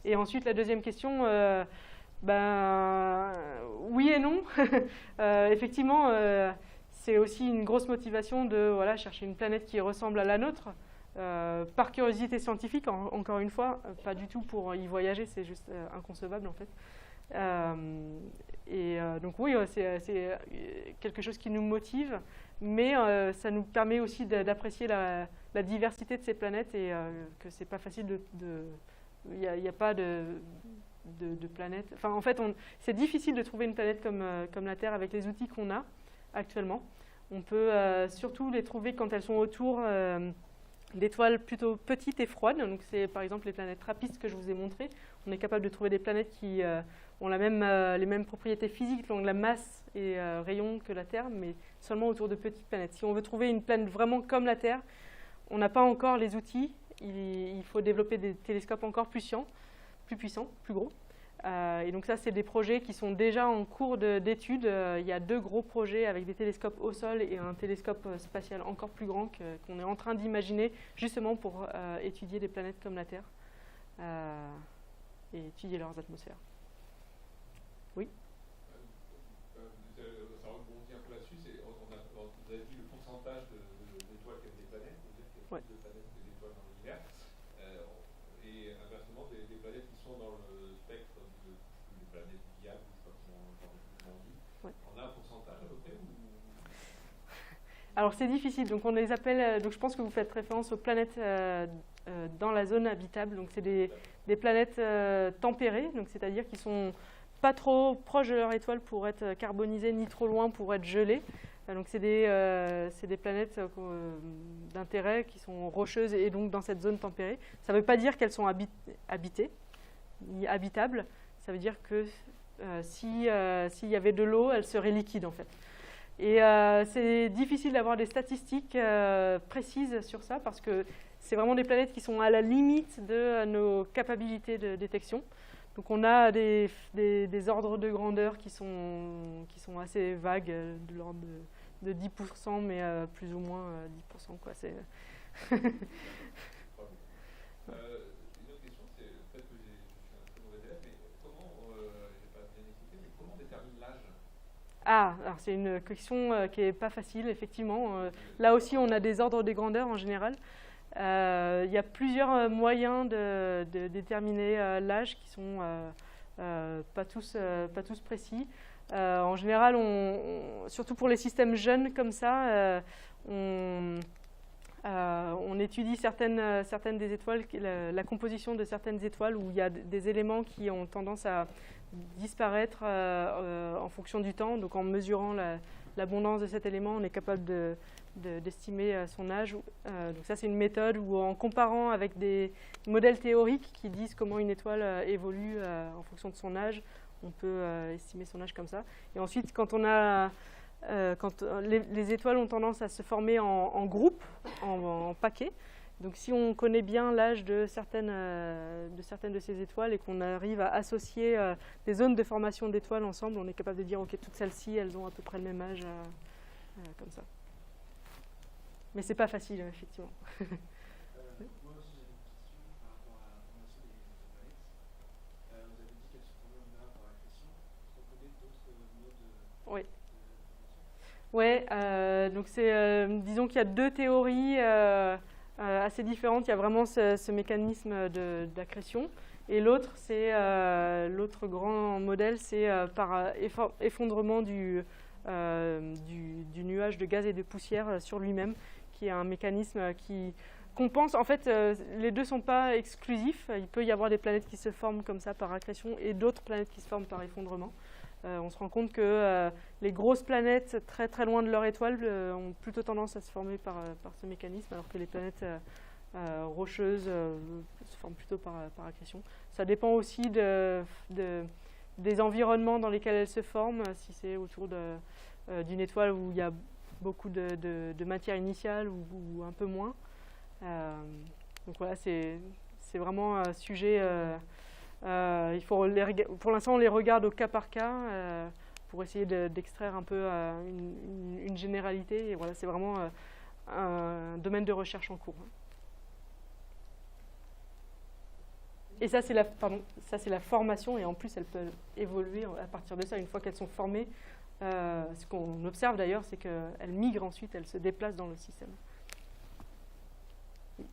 Et ensuite, la deuxième question, oui et non. Effectivement, c'est aussi une grosse motivation de chercher une planète qui ressemble à la nôtre, par curiosité scientifique, encore une fois, pas du tout pour y voyager, c'est juste inconcevable en fait. Donc oui, c'est quelque chose qui nous motive, mais ça nous permet aussi d'apprécier la diversité de ces planètes et que c'est pas facile il n'y a pas de planète. Enfin, en fait, c'est difficile de trouver une planète comme la Terre avec les outils qu'on a actuellement. On peut surtout les trouver quand elles sont autour d'étoiles plutôt petites et froides. Donc, c'est par exemple les planètes TRAPPIST que je vous ai montrées. On est capable de trouver des planètes qui ont les mêmes propriétés physiques, donc la masse et rayon que la Terre, mais seulement autour de petites planètes. Si on veut trouver une planète vraiment comme la Terre, on n'a pas encore les outils. Il faut développer des télescopes encore plus puissants, plus gros. Et donc ça, c'est des projets qui sont déjà en cours d'étude. Il y a 2 gros projets avec des télescopes au sol et un télescope spatial encore plus grand qu'on est en train d'imaginer justement pour étudier des planètes comme la Terre et étudier leurs atmosphères. Oui. Ça rebondit un peu là-dessus. Vous avez dit le pourcentage d'étoiles comme des planètes, c'est-à-dire qu'il y a plus de planètes que d'étoiles dans l'univers. Et inversement, des planètes qui sont dans le spectre des planètes viables, je crois qu'on dit. Ouais. On a un pourcentage à peu près Alors c'est difficile, donc on les appelle, donc je pense que vous faites référence aux planètes dans la zone habitable, donc c'est des planètes tempérées, donc c'est-à-dire qui sont pas trop proches de leur étoile pour être carbonisées, ni trop loin pour être gelées. Donc c'est des planètes d'intérêt qui sont rocheuses et donc dans cette zone tempérée. Ça ne veut pas dire qu'elles sont habitées, ni habitables. Ça veut dire que s'il y avait de l'eau, elles seraient liquides en fait. Et c'est difficile d'avoir des statistiques précises sur ça parce que c'est vraiment des planètes qui sont à la limite de nos capacités de détection. Donc on a des ordres de grandeur qui sont assez vagues, de l'ordre de 10%, mais plus ou moins 10%. Quoi. Une autre question, c'est peut-être que je suis un très mauvais élève, mais comment, je n'ai pas bien expliqué, mais comment on détermine l'âge? Ah, alors c'est une question qui n'est pas facile, effectivement. Là aussi, on a des ordres des grandeurs en général. Il y a plusieurs moyens de déterminer l'âge qui sont pas tous précis. En général, surtout pour les systèmes jeunes comme ça, on étudie certaines des étoiles, la composition de certaines étoiles où il y a des éléments qui ont tendance à disparaître en fonction du temps. Donc en mesurant l'abondance de cet élément, on est capable d'estimer son âge. Donc ça, c'est une méthode où en comparant avec des modèles théoriques qui disent comment une étoile évolue en fonction de son âge, on peut estimer son âge comme ça. Et ensuite, quand les étoiles ont tendance à se former en groupe, en paquets. Donc si on connaît bien l'âge de certaines de ces étoiles et qu'on arrive à associer des zones de formation d'étoiles ensemble, on est capable de dire ok, toutes celles-ci, elles ont à peu près le même âge, comme ça. Mais c'est pas facile, effectivement. Moi aussi j'ai une question par rapport à la formation des planètes. Vous avez dit qu'elles se formaient en général par accrétion. Est-ce qu'on connaît d'autres modes de Oui. formation? Ouais, donc disons qu'il y a deux théories assez différentes. Il y a vraiment ce mécanisme d'accrétion. Et l'autre, l'autre grand modèle, c'est par effondrement du nuage de gaz et de poussière sur lui-même, qui est un mécanisme qui compense. En fait, les deux ne sont pas exclusifs. Il peut y avoir des planètes qui se forment comme ça par accrétion et d'autres planètes qui se forment par effondrement. On se rend compte que les grosses planètes très très loin de leur étoile ont plutôt tendance à se former par ce mécanisme, alors que les planètes rocheuses se forment plutôt par accrétion. Ça dépend aussi des environnements dans lesquels elles se forment, si c'est autour d'une étoile où il y a beaucoup de matière initiale ou un peu moins. Donc voilà, c'est vraiment un sujet... il faut pour l'instant, on les regarde au cas par cas pour essayer d'extraire un peu une généralité. Et voilà, c'est vraiment un domaine de recherche en cours. Et ça, c'est la formation. Et en plus, elles peuvent évoluer à partir de ça. Une fois qu'elles sont formées, ce qu'on observe d'ailleurs, c'est qu'elles migrent ensuite, elles se déplacent dans le système.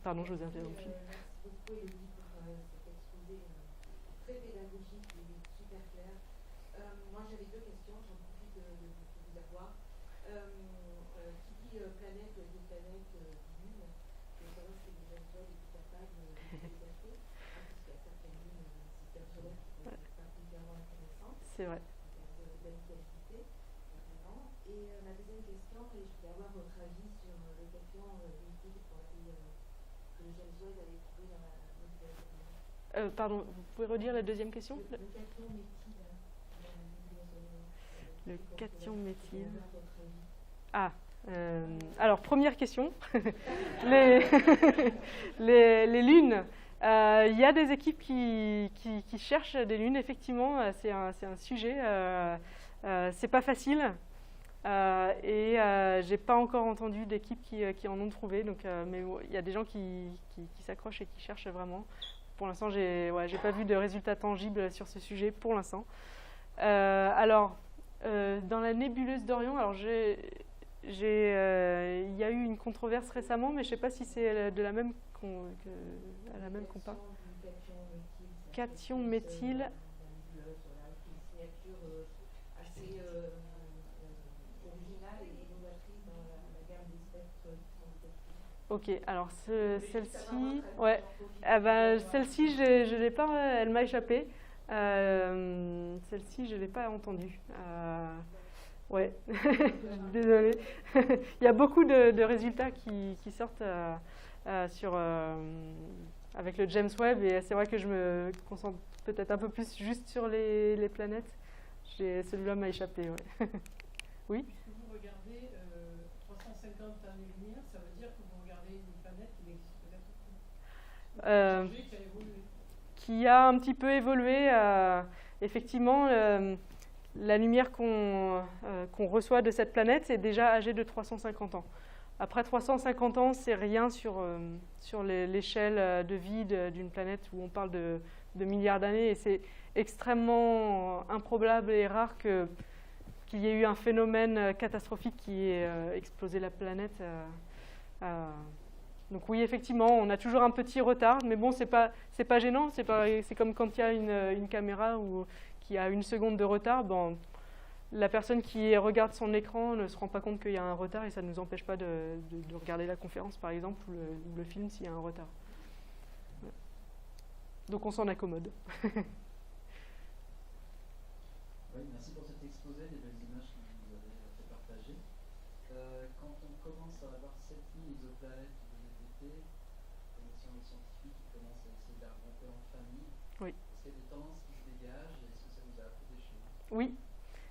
Pardon, je vous ai interrompu. Très pédagogique et super clair. Moi j'avais deux questions, j'en profite de vous avoir. Qui dit planète, des planètes lunes, je veux savoir si les étoiles étaient capables de les déplacer, puisqu'il y a certaines lunes système solaire qui sont particulièrement intéressantes. C'est vrai. D'habitabilité, vraiment. Et ma deuxième question, et je voulais avoir votre avis sur les questions véhicules que James Webb avait trouvées dans la modélisation. Pardon, vous pouvez redire la deuxième question? Le cation méthyle. Ah, alors première question. les lunes. Il y a des équipes qui cherchent des lunes, effectivement, c'est un sujet. C'est pas facile. Et j'ai pas encore entendu d'équipes qui en ont trouvé. Donc, mais il y a des gens qui s'accrochent et qui cherchent vraiment. Pour l'instant, j'ai pas vu de résultats tangibles sur ce sujet pour l'instant. Alors, dans la nébuleuse d'Orion, alors il y a eu une controverse récemment, mais je ne sais pas si c'est de la même qu'on parle. Cation méthyle. Ok, alors celle-ci, ouais, celle-ci je l'ai pas, elle m'a échappé. Celle-ci je l'ai pas entendue. Ouais, désolée. Il y a beaucoup de résultats qui sortent avec le James Webb et c'est vrai que je me concentre peut-être un peu plus juste sur les planètes. Celui-là m'a échappé. Ouais. Oui. Puisque vous regardez 350 années-lumière, ça veut dire que vous regardez une planète qui n'existe peut-être plus. Qui a évolué. Qui a un petit peu évolué. Effectivement, la lumière qu'on reçoit de cette planète est déjà âgée de 350 ans. Après 350 ans, c'est rien sur l'échelle de vie d'une planète où on parle de milliards d'années. Et c'est extrêmement improbable et rare qu'il qu'il y ait eu un phénomène catastrophique qui ait explosé la planète. Donc oui, effectivement, on a toujours un petit retard, mais bon, c'est pas gênant. C'est comme quand il y a une caméra qui a 1 seconde de retard. Bon, la personne qui regarde son écran ne se rend pas compte qu'il y a un retard et ça ne nous empêche pas de regarder la conférence, par exemple, ou le film s'il y a un retard. Donc on s'en accommode. Oui, merci pour cet exposé, des belles images que vous avez fait partager. Quand on commence à avoir 7000 exoplanètes de VTT, connaissant les scientifiques qui commencent à essayer de la remonter en famille, oui. Est-ce qu'il y a des tendances qui se dégagent et est-ce que ça vous a appris des choses? Oui,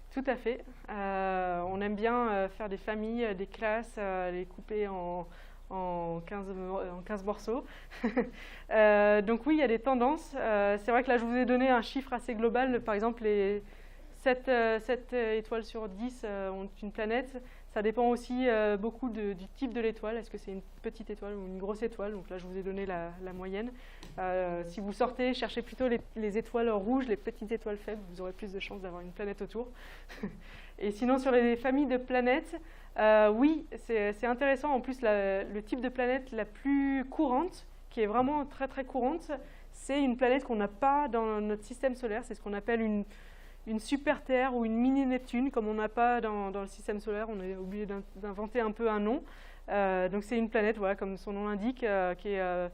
tout à fait. On aime bien faire des familles, des classes, les couper en 15 morceaux. Donc oui, il y a des tendances. C'est vrai que là, je vous ai donné un chiffre assez global. Par exemple, les 7 étoiles sur 10 ont une planète. Ça dépend aussi beaucoup du type de l'étoile. Est-ce que c'est une petite étoile ou une grosse étoile? Donc là, je vous ai donné la moyenne. Si vous sortez, cherchez plutôt les étoiles rouges, les petites étoiles faibles. Vous aurez plus de chances d'avoir une planète autour. Et sinon, sur les familles de planètes, oui, c'est intéressant. En plus, le type de planète la plus courante, qui est vraiment très très courante, c'est une planète qu'on n'a pas dans notre système solaire. C'est ce qu'on appelle une super Terre ou une mini Neptune, comme on n'a pas dans le système solaire. On est obligé d'inventer un peu un nom. Donc c'est une planète, voilà, comme son nom l'indique, qui est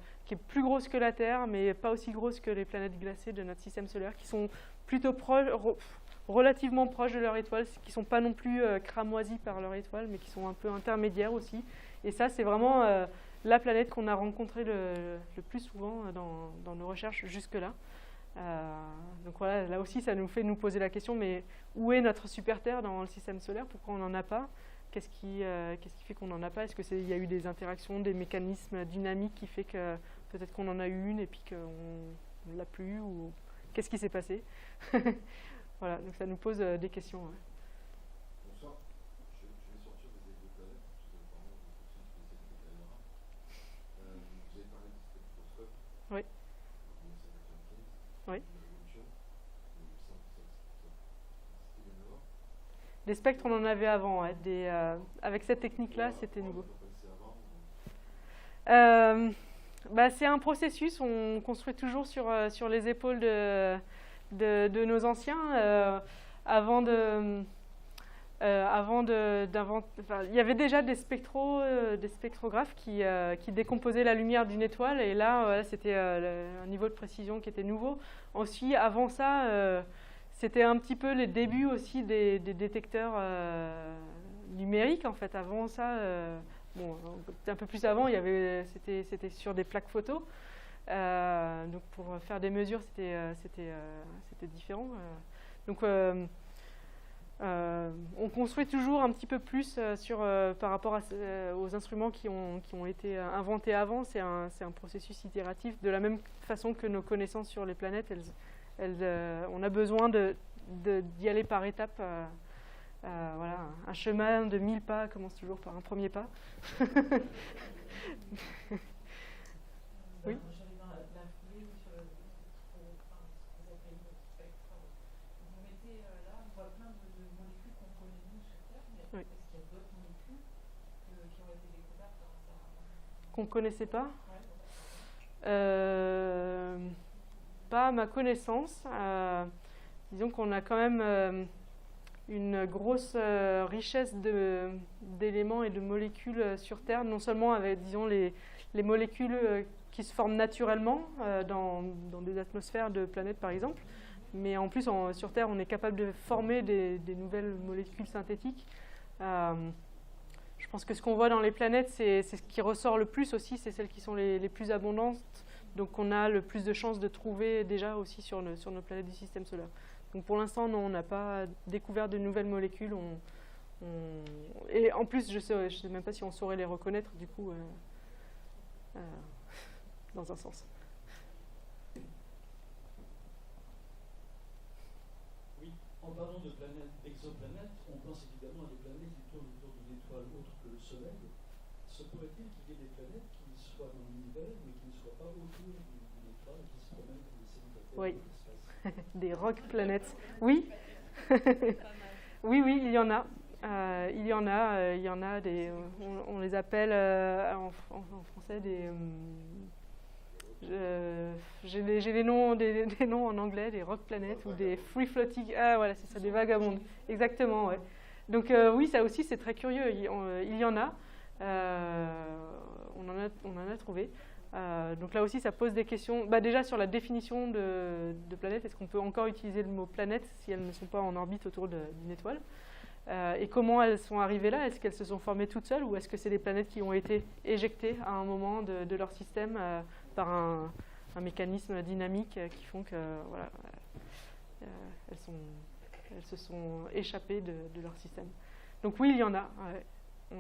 plus grosse que la Terre, mais pas aussi grosse que les planètes glacées de notre système solaire, qui sont plutôt relativement proches de leur étoile, qui ne sont pas non plus cramoisis par leur étoile, mais qui sont un peu intermédiaires aussi. Et ça, c'est vraiment la planète qu'on a rencontrée le plus souvent dans nos recherches jusque-là. Donc voilà, là aussi, ça nous fait nous poser la question, mais où est notre super Terre dans le système solaire? Pourquoi on n'en a pas? Qu'est-ce qui fait qu'on n'en a pas? Est-ce qu'il y a eu des interactions, des mécanismes dynamiques qui fait que peut-être qu'on en a eu une et puis qu'on ne l'a plus? Ou qu'est-ce qui s'est passé? Voilà, donc ça nous pose des questions. Ouais. Bonsoir, je vais sortir des exoplanètes, apparemment vous êtes aussi spécialisé dans les caméras. Vous avez parlé du spectroscope. Oui. Oui. Des spectres, on en avait avant. Ouais. Avec cette technique-là, c'était nouveau. C'est un processus. On construit toujours sur les épaules de nos anciens. Il y avait déjà des spectrographes qui décomposaient la lumière d'une étoile, et là, c'était un niveau de précision qui était nouveau. Aussi, avant ça, c'était un petit peu les débuts aussi des détecteurs numériques, en fait. Avant ça, un peu plus avant, c'était sur des plaques photo. Donc pour faire des mesures, c'était différent. Donc on construit toujours un petit peu plus par rapport aux instruments qui ont été inventés avant. C'est un processus itératif, de la même façon que nos connaissances sur les planètes. On a besoin d'y aller par étapes. Voilà, un chemin de 1000 pas commence toujours par un premier pas. Oui. Qu'on ne connaissait pas? Pas à ma connaissance. Disons qu'on a quand même une grosse richesse d'éléments et de molécules sur Terre, non seulement avec, disons, les molécules qui se forment naturellement dans des atmosphères de planètes, par exemple, mais en plus, sur Terre, on est capable de former des nouvelles molécules synthétiques. Je pense que ce qu'on voit dans les planètes, c'est ce qui ressort le plus aussi, c'est celles qui sont les plus abondantes, donc on a le plus de chances de trouver déjà aussi sur nos planètes du système solaire. Donc pour l'instant, non, on n'a pas découvert de nouvelles molécules. Et en plus, je ne sais même pas si on saurait les reconnaître, du coup, dans un sens. Oui, en parlant d'exoplanètes, on pense évidemment à des planètes qui tournent autour d'une étoile autre que le Soleil. Se pourrait-il qu'il y ait des planètes qui soient dans l'univers, mais qui ne soient pas autour d'une étoile, qui se promènent comme des célibataires dans l'espace? Des rock planètes. Oui. Oui, oui, il y en a. Il y en a des. On les appelle en français des. J'ai les noms, des noms en anglais, des rock planets ou des free floating. Ah voilà, c'est ça, des vagabondes. Exactement, ouais. Donc oui, ça aussi c'est très curieux. Il y en a. On en a trouvé. Donc là aussi, ça pose des questions. Déjà sur la définition de planète, est-ce qu'on peut encore utiliser le mot planète si elles ne sont pas en orbite autour d'une étoile? Et comment elles sont arrivées là? Est-ce qu'elles se sont formées toutes seules ou est-ce que c'est des planètes qui ont été éjectées à un moment de leur système par un mécanisme dynamique qui font que voilà, elles se sont échappées de leur système. Donc oui, il y en a, ouais.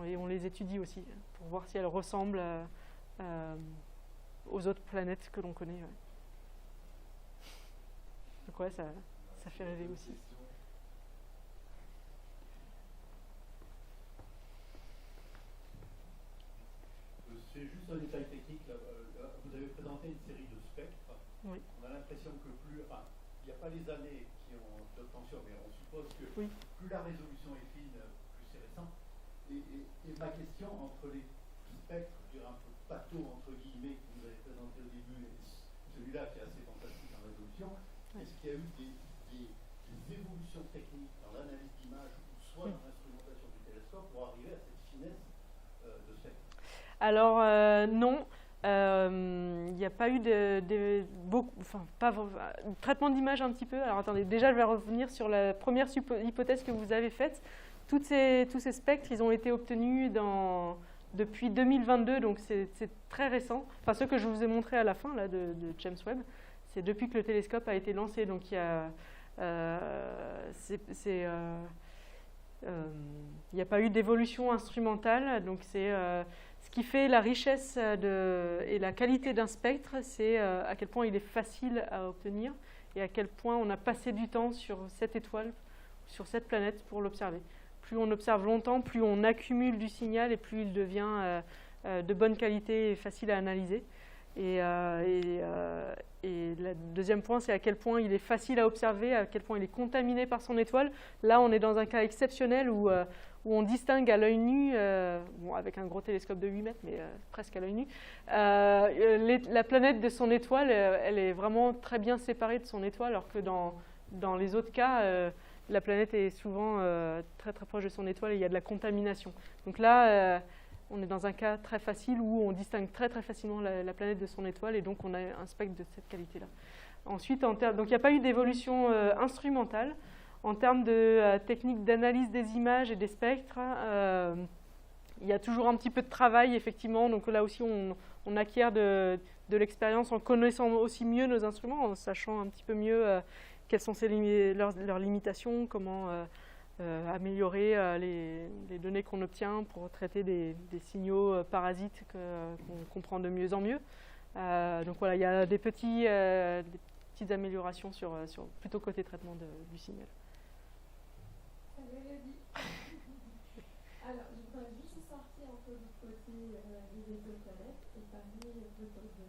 Et on les étudie aussi pour voir si elles ressemblent aux autres planètes que l'on connaît. Ouais. Donc ouais, ça fait rêver aussi. C'est juste un détail technique. Là, vous avez présenté une série de spectres. Oui. On a l'impression que plus... Enfin, il n'y a pas les années qui ont d'obtention, mais on suppose que oui. Plus la résolution est fine, plus c'est récent. Et ma question entre les spectres, je dirais un peu bateau, entre guillemets, que vous avez présenté au début, et celui-là qui est assez fantastique en résolution, est-ce qu'il y a eu des évolutions techniques dans l'analyse d'image ou soit dans l'instrumentation du télescope pour arriver à cette finesse de spectre? Alors non, il n'y a pas eu traitement d'image un petit peu. Alors attendez, déjà je vais revenir sur la première hypothèse que vous avez faite. Tous ces spectres, ils ont été obtenus depuis 2022, donc c'est très récent. Enfin, ceux que je vous ai montrés à la fin là, de James Webb, c'est depuis que le télescope a été lancé. Donc il y a pas eu d'évolution instrumentale. Donc c'est ce qui fait la richesse et la qualité d'un spectre, c'est à quel point il est facile à obtenir et à quel point on a passé du temps sur cette étoile, sur cette planète pour l'observer. Plus on observe longtemps, plus on accumule du signal et plus il devient de bonne qualité et facile à analyser. Et le deuxième point, c'est à quel point il est facile à observer, à quel point il est contaminé par son étoile. Là, on est dans un cas exceptionnel où on distingue à l'œil nu, avec un gros télescope de 8 mètres, mais presque à l'œil nu, la planète de son étoile, elle est vraiment très bien séparée de son étoile, alors que dans les autres cas, la planète est souvent très très proche de son étoile et il y a de la contamination. Donc là, on est dans un cas très facile où on distingue très très facilement la planète de son étoile et donc on a un spectre de cette qualité-là. Ensuite, donc il n'y a pas eu d'évolution instrumentale. En termes de technique d'analyse des images et des spectres, il y a toujours un petit peu de travail, effectivement. Donc là aussi, on acquiert de l'expérience en connaissant aussi mieux nos instruments, en sachant un petit peu mieux quelles sont leurs limitations, comment améliorer les données qu'on obtient pour traiter des signaux parasites qu'on comprend de mieux en mieux. Donc voilà, il y a des petites améliorations sur plutôt côté traitement du signal. Alors, je voudrais juste sortir un peu du côté des exoplanètes et parler plutôt de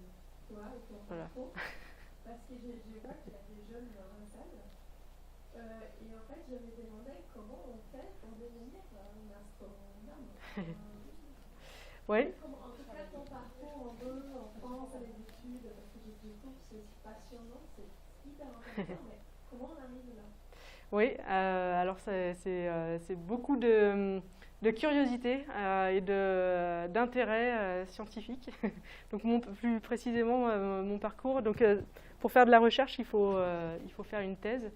toi et ton parcours. Parce que je vois qu'il y a des jeunes dans la salle. Et en fait, je me demandais comment on fait pour devenir un astronome. Oui. En tout cas, ton parcours en France, les études, parce que je trouve que c'est passionnant, c'est hyper intéressant, mais comment on arrive là? Oui, alors c'est beaucoup de curiosité et d'intérêt scientifique. Donc plus précisément mon parcours. Donc pour faire de la recherche, il faut faire une thèse.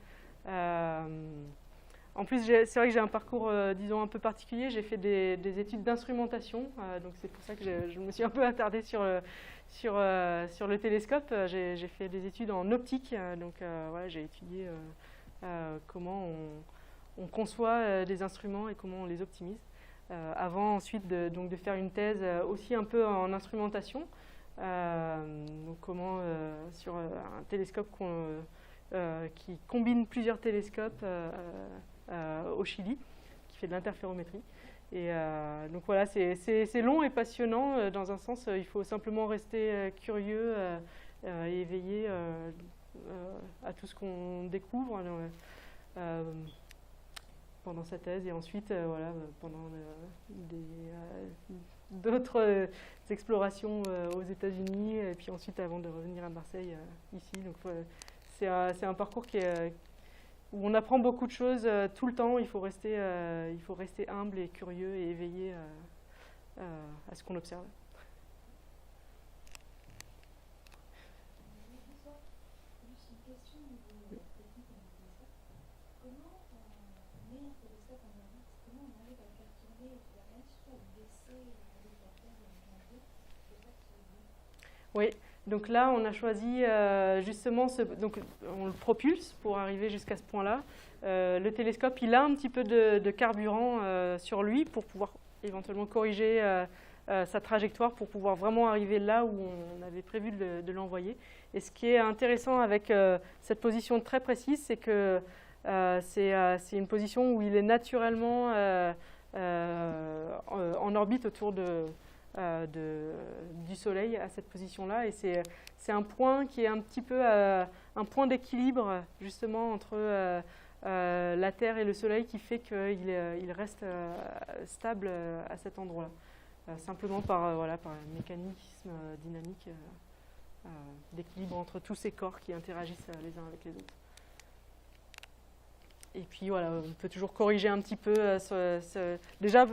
En plus, c'est vrai que j'ai un parcours, disons, un peu particulier. J'ai fait des études d'instrumentation, donc c'est pour ça que je me suis un peu attardée sur le télescope. J'ai fait des études en optique, donc voilà, j'ai étudié comment on conçoit des instruments et comment on les optimise. Avant ensuite de faire une thèse aussi un peu en instrumentation, donc comment sur un télescope qui combine plusieurs télescopes au Chili, qui fait de l'interférométrie. Et donc voilà, c'est long et passionnant. Dans un sens, il faut simplement rester curieux et éveillé à tout ce qu'on découvre. pendant sa thèse et ensuite voilà, pendant d'autres explorations aux États-Unis et puis ensuite avant de revenir à Marseille ici. Donc c'est un parcours où on apprend beaucoup de choses tout le temps. Il faut rester humble et curieux et éveillé à ce qu'on observe. Juste une question au niveau technique d'un télescope. Comment on met un télescope en orbite? Comment on arrive à le faire tourner et puis à juste à le baisser avec la Terre et le changer? C'est ça qui est bien. Oui, donc là on a choisi justement, donc on le propulse pour arriver jusqu'à ce point-là. Le télescope, il a un petit peu de carburant sur lui pour pouvoir éventuellement corriger sa trajectoire pour pouvoir vraiment arriver là où on avait prévu de l'envoyer. Et ce qui est intéressant avec cette position très précise, c'est que c'est une position où il est naturellement en orbite autour du Soleil à cette position-là. Et c'est un point qui est un petit peu un point d'équilibre justement entre la Terre et le Soleil qui fait qu'il reste stable à cet endroit-là. Simplement par un mécanisme dynamique d'équilibre entre tous ces corps qui interagissent les uns avec les autres. Et puis voilà, on peut toujours corriger un petit peu. Déjà,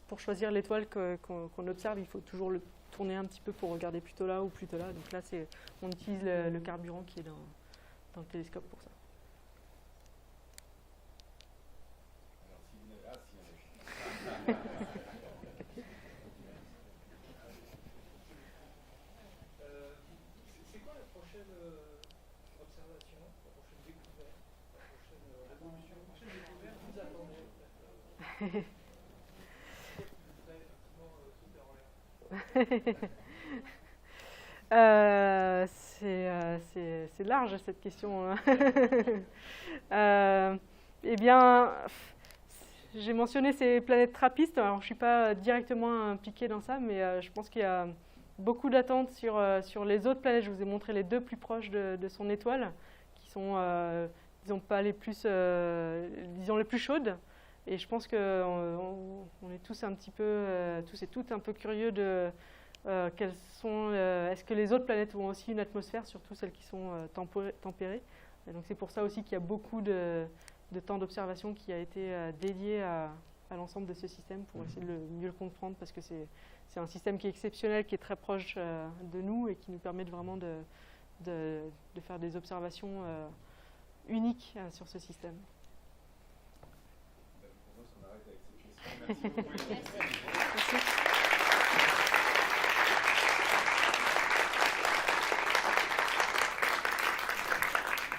pour choisir l'étoile qu'on observe, il faut toujours le tourner un petit peu pour regarder plutôt là ou plutôt là. Donc là, on utilise le carburant qui est dans le télescope pour ça. Alors si vous n'avez si c'est quoi la prochaine observation, la prochaine découverte, la prochaine révolution, la prochaine découverte vous attendez C'est large cette question. Eh bien, j'ai mentionné ces planètes trappistes. Alors, je ne suis pas directement impliquée dans ça, mais je pense qu'il y a beaucoup d'attentes sur les autres planètes. Je vous ai montré les deux plus proches de son étoile, qui sont, disons, pas les plus, disons, les plus chaudes. Et je pense qu'on est tous un petit peu, tous et toutes un peu curieux de est-ce que les autres planètes ont aussi une atmosphère, surtout celles qui sont tempérées. Et donc c'est pour ça aussi qu'il y a beaucoup de temps d'observation qui a été dédié à l'ensemble de ce système pour essayer de mieux le comprendre, parce que c'est un système qui est exceptionnel, qui est très proche de nous et qui nous permet vraiment de faire des observations uniques sur ce système. Merci beaucoup. Merci.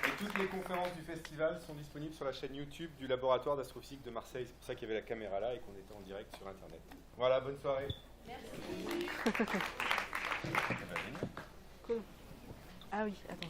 Et toutes les conférences du festival sont disponibles sur la chaîne YouTube du laboratoire d'astrophysique de Marseille. C'est pour ça qu'il y avait la caméra là et qu'on était en direct sur Internet. Voilà, bonne soirée. Merci. Cool. Ah oui, attends.